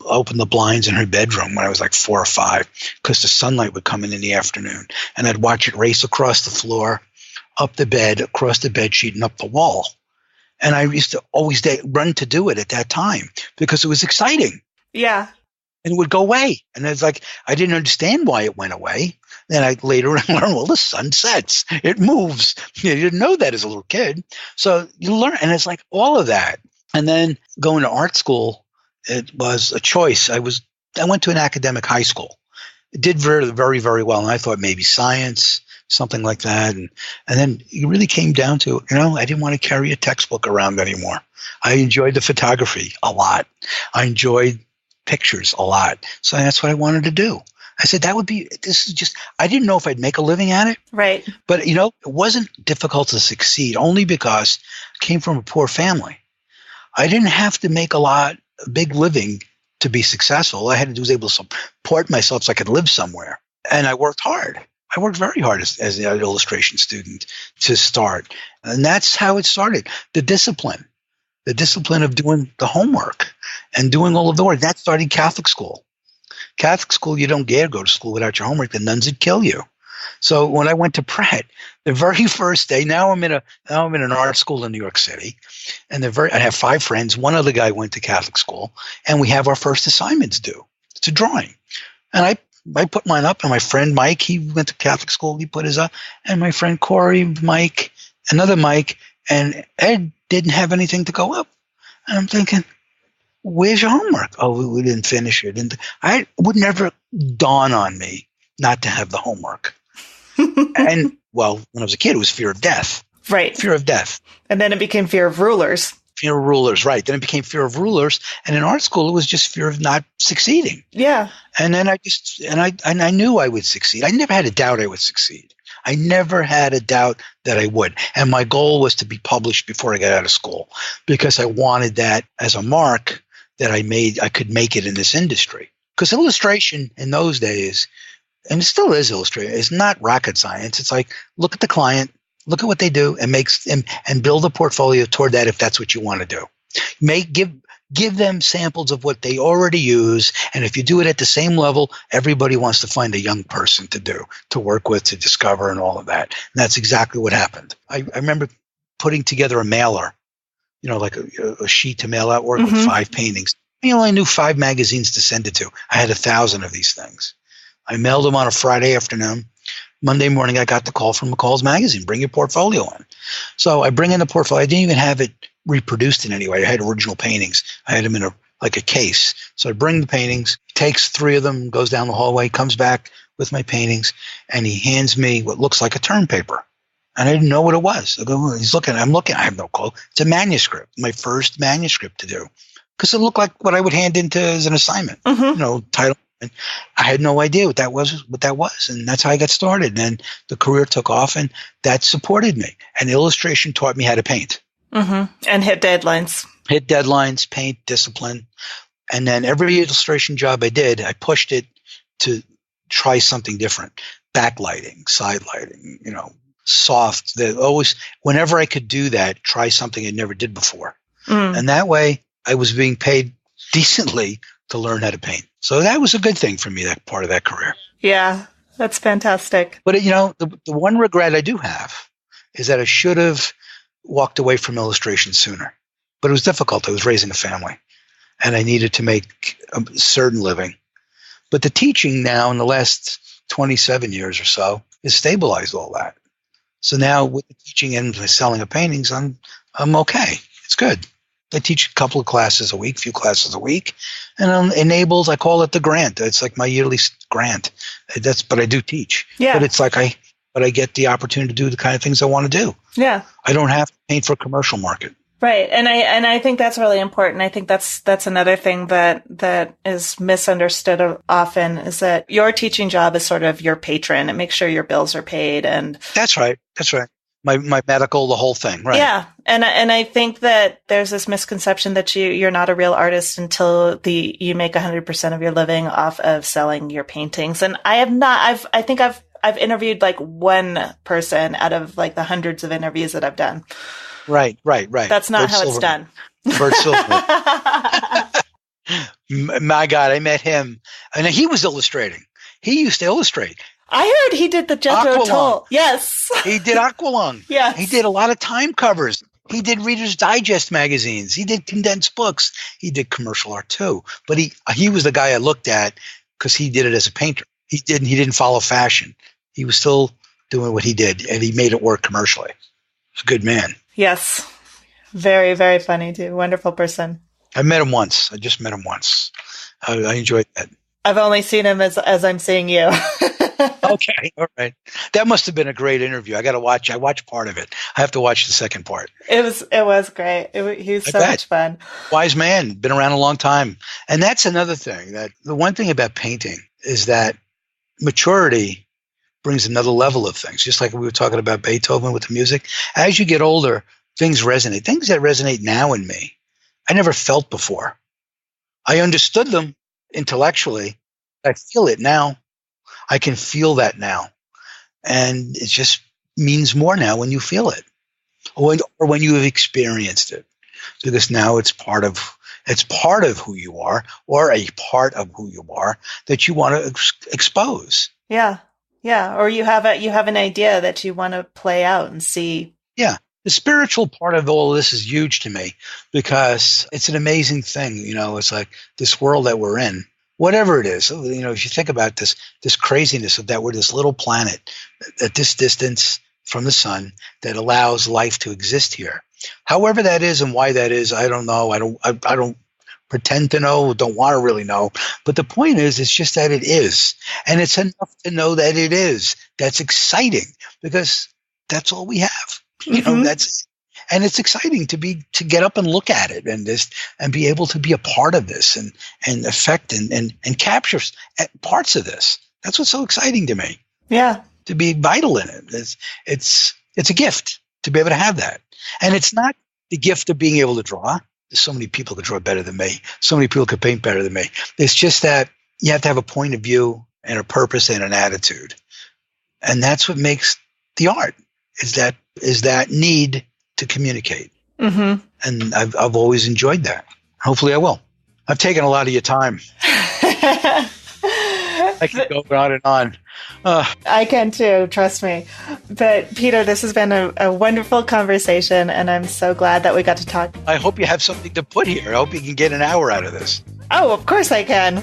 S2: open the blinds in her bedroom when I was like 4 or 5, because the sunlight would come in the afternoon, and I'd watch it race across the floor, up the bed, across the bed sheet, and up the wall. And I used to always run to do it at that time because it was exciting.
S1: Yeah.
S2: And it would go away. And it's like, I didn't understand why it went away. Then I later learned, well, the sun sets. It moves. You didn't know that as a little kid. So you learn, and it's like all of that. And then going to art school, it was a choice. I went to an academic high school. It did very, very, very well. And I thought maybe science, something like that. And then it really came down to, I didn't want to carry a textbook around anymore. I enjoyed the photography a lot. I enjoyed pictures a lot. So that's what I wanted to do. I said, I didn't know if I'd make a living at it.
S1: Right.
S2: But, it wasn't difficult to succeed only because I came from a poor family. I didn't have to make a big living to be successful. All I had to do was able to support myself so I could live somewhere. And I worked hard. I worked very hard as an illustration student to start. And that's how it started. The discipline of doing the homework and doing all of the work. That started Catholic school. Catholic school, you don't dare go to school without your homework. The nuns would kill you. So when I went to Pratt, the very first day, now I'm in an art school in New York City, and I have 5 friends. One other guy went to Catholic school, and we have our first assignments due. It's a drawing, and I put mine up, and my friend Mike, he went to Catholic school, he put his up, and my friend Corey, Mike, another Mike, and Ed didn't have anything to go up, and I'm thinking, where's your homework? Oh, we didn't finish it. And I would never dawn on me not to have the homework. And, well, when I was a kid, it was fear of death.
S1: Right.
S2: Fear of death.
S1: And then it became fear of rulers.
S2: Fear of rulers, right. Then it became fear of rulers. And in art school, it was just fear of not succeeding.
S1: Yeah.
S2: And then I knew I would succeed. I never had a doubt I would succeed. I never had a doubt that I would. And my goal was to be published before I got out of school because I wanted that as a mark that I could make it in this industry. Because illustration in those days, and it still is illustration, is not rocket science. It's like, look at the client, look at what they do, and build a portfolio toward that if that's what you want to do. Give them samples of what they already use, and if you do it at the same level, everybody wants to find a young person to work with, to discover, and all of that. And that's exactly what happened. I remember putting together a mailer, like a sheet to mail out work with 5 paintings. I knew 5 magazines to send it to. I had 1,000 of these things. I mailed them on a Friday afternoon. Monday morning, I got the call from McCall's Magazine, bring your portfolio in. So I bring in the portfolio. I didn't even have it reproduced in any way. I had original paintings. I had them in a case. So I bring the paintings, takes 3 of them, goes down the hallway, comes back with my paintings, and he hands me what looks like a term paper. And I didn't know what it was. I'm looking, I have no clue. It's a manuscript, my first manuscript to do. Because it looked like what I would hand into as an assignment, title. And I had no idea what that was. And that's how I got started. And the career took off, and that supported me. And illustration taught me how to paint.
S1: Mm-hmm. And hit deadlines, paint, discipline. And then every illustration job I did, I pushed it to try something different. Backlighting, side lighting, soft. Whenever I could do that, try something I never did before. And that way I was being paid decently to learn how to paint. So that was a good thing for me, that part of that career. Yeah, that's fantastic.
S2: But, the one regret I do have is that I should have walked away from illustration sooner. But it was difficult. I was raising a family, and I needed to make a certain living. But the teaching now in the last 27 years or so has stabilized all that. So now with the teaching and selling of paintings, I'm okay. It's good. I teach a couple of classes a week, few classes a week, and I'm enabled. I call it the grant. It's like my yearly grant. But I do teach. Yeah. But it's like I get the opportunity to do the kind of things I want to do. Yeah. I don't have to paint for a commercial market.
S1: Right. And I think that's really important. I think that's another thing that is misunderstood often, is that your teaching job is sort of your patron. It makes sure your bills are paid. And
S2: that's right. My medical, the whole thing, right? Yeah,
S1: and I think that there's this misconception that you're not a real artist until you make 100% of your living off of selling your paintings. And I have not. I think I've interviewed like one person out of like the hundreds of interviews that I've done.
S2: Right.
S1: That's not how it's done.
S2: Bert Silverman. My God, I met him, and he was illustrating. He used to illustrate.
S1: I heard he did the Jethro Tull. Yes.
S2: He did Aqualung.
S1: Yes.
S2: He did a lot of time covers. He did Reader's Digest magazines. He did condensed books. He did commercial art too. But he was the guy I looked at because he did it as a painter. He didn't follow fashion. He was still doing what he did, and he made it work commercially. He's a good man.
S1: Yes. Very, very funny too. Wonderful person.
S2: I met him once. I just met him once. I enjoyed that.
S1: I've only seen him as I'm seeing you.
S2: Okay, all right. That must have been a great interview. I watched part of it. I have to watch the second part.
S1: It was great. He was
S2: I
S1: so
S2: bet.
S1: much fun.
S2: Wise man, been around a long time. And that's another thing, that the one thing about painting is that maturity brings another level of things. Just like we were talking about Beethoven with the music. As you get older, things resonate. Things that resonate now in me, I never felt before. I understood them intellectually. I feel it now. I can feel that now. And it just means more now when you feel it, or when you have experienced it. Because now it's part of who you are, or a part of who you are that you want to expose.
S1: Yeah. Yeah. Or you have an idea that you want to play out and see.
S2: Yeah. The spiritual part of all of this is huge to me, because it's an amazing thing. It's like this world that we're in, whatever it is. If you think about this craziness of that, we're this little planet at this distance from the sun that allows life to exist here. However that is and why that is, I don't know. I don't pretend to know, don't want to really know. But the point is, it's just that it is. And it's enough to know that it is. That's exciting, because that's all we have. And it's exciting to get up and look at it and be able to be a part of this and affect and capture parts of this. That's what's so exciting to me.
S1: Yeah.
S2: To be vital in it. It's a gift to be able to have that. And it's not the gift of being able to draw. There's so many people who could draw better than me. So many people could paint better than me. It's just that you have to have a point of view and a purpose and an attitude. And that's what makes the art, is that need to communicate. Mm-hmm. And I've always enjoyed that. Hopefully I will. I've taken a lot of your time. I can go on and on.
S1: I can too, trust me. But Peter, this has been a wonderful conversation, and I'm so glad that we got to talk.
S2: I hope you have something to put here. I hope you can get an hour out of this.
S1: Oh, of course I can.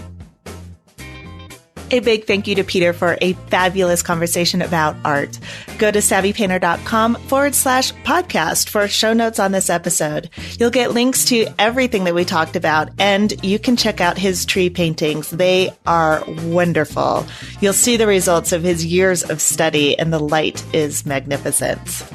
S1: A big thank you to Peter for a fabulous conversation about art. Go to savvypainter.com/podcast for show notes on this episode. You'll get links to everything that we talked about, and you can check out his tree paintings. They are wonderful. You'll see the results of his years of study, and the light is magnificent.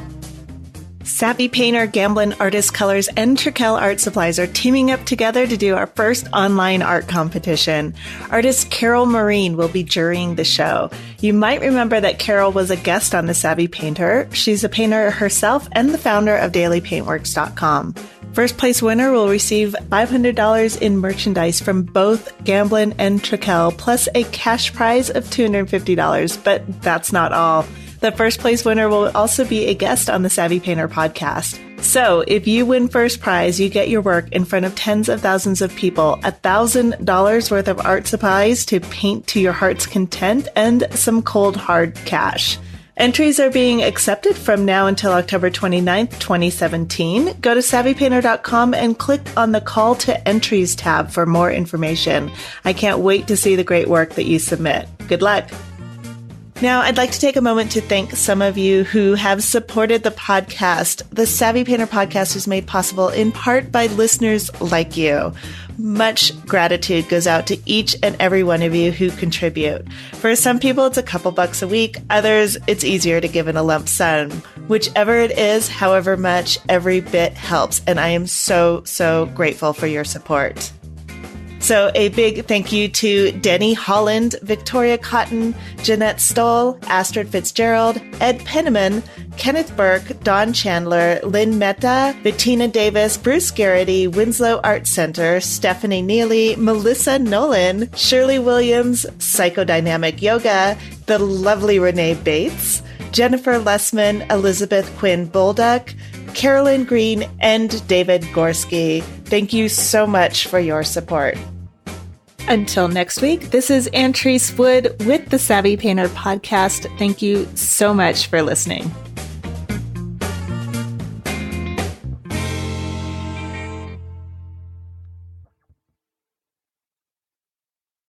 S1: Savvy Painter, Gamblin Artist Colors, and Trekell Art Supplies are teaming up together to do our first online art competition. Artist Carol Marine will be jurying the show. You might remember that Carol was a guest on The Savvy Painter. She's a painter herself and the founder of dailypaintworks.com. First place winner will receive $500 in merchandise from both Gamblin and Trekell, plus a cash prize of $250. But that's not all. The first place winner will also be a guest on the Savvy Painter podcast. So if you win first prize, you get your work in front of tens of thousands of people, $1,000 worth of art supplies to paint to your heart's content, and some cold hard cash. Entries are being accepted from now until October 29th, 2017. Go to savvypainter.com and click on the Call to Entries tab for more information. I can't wait to see the great work that you submit. Good luck. Now, I'd like to take a moment to thank some of you who have supported the podcast. The Savvy Painter podcast is made possible in part by listeners like you. Much gratitude goes out to each and every one of you who contribute. For some people, it's a couple bucks a week. Others, it's easier to give in a lump sum. Whichever it is, however much, every bit helps. And I am so, so grateful for your support. So a big thank you to Denny Holland, Victoria Cotton, Jeanette Stoll, Astrid Fitzgerald, Ed Penniman, Kenneth Burke, Don Chandler, Lynn Mehta, Bettina Davis, Bruce Garrity, Winslow Art Center, Stephanie Neely, Melissa Nolan, Shirley Williams, Psychodynamic Yoga, the lovely Renee Bates, Jennifer Lessman, Elizabeth Quinn Bolduck, Carolyn Green, and David Gorski. Thank you so much for your support. Until next week, this is Antrese Wood with the Savvy Painter podcast. Thank you so much for listening.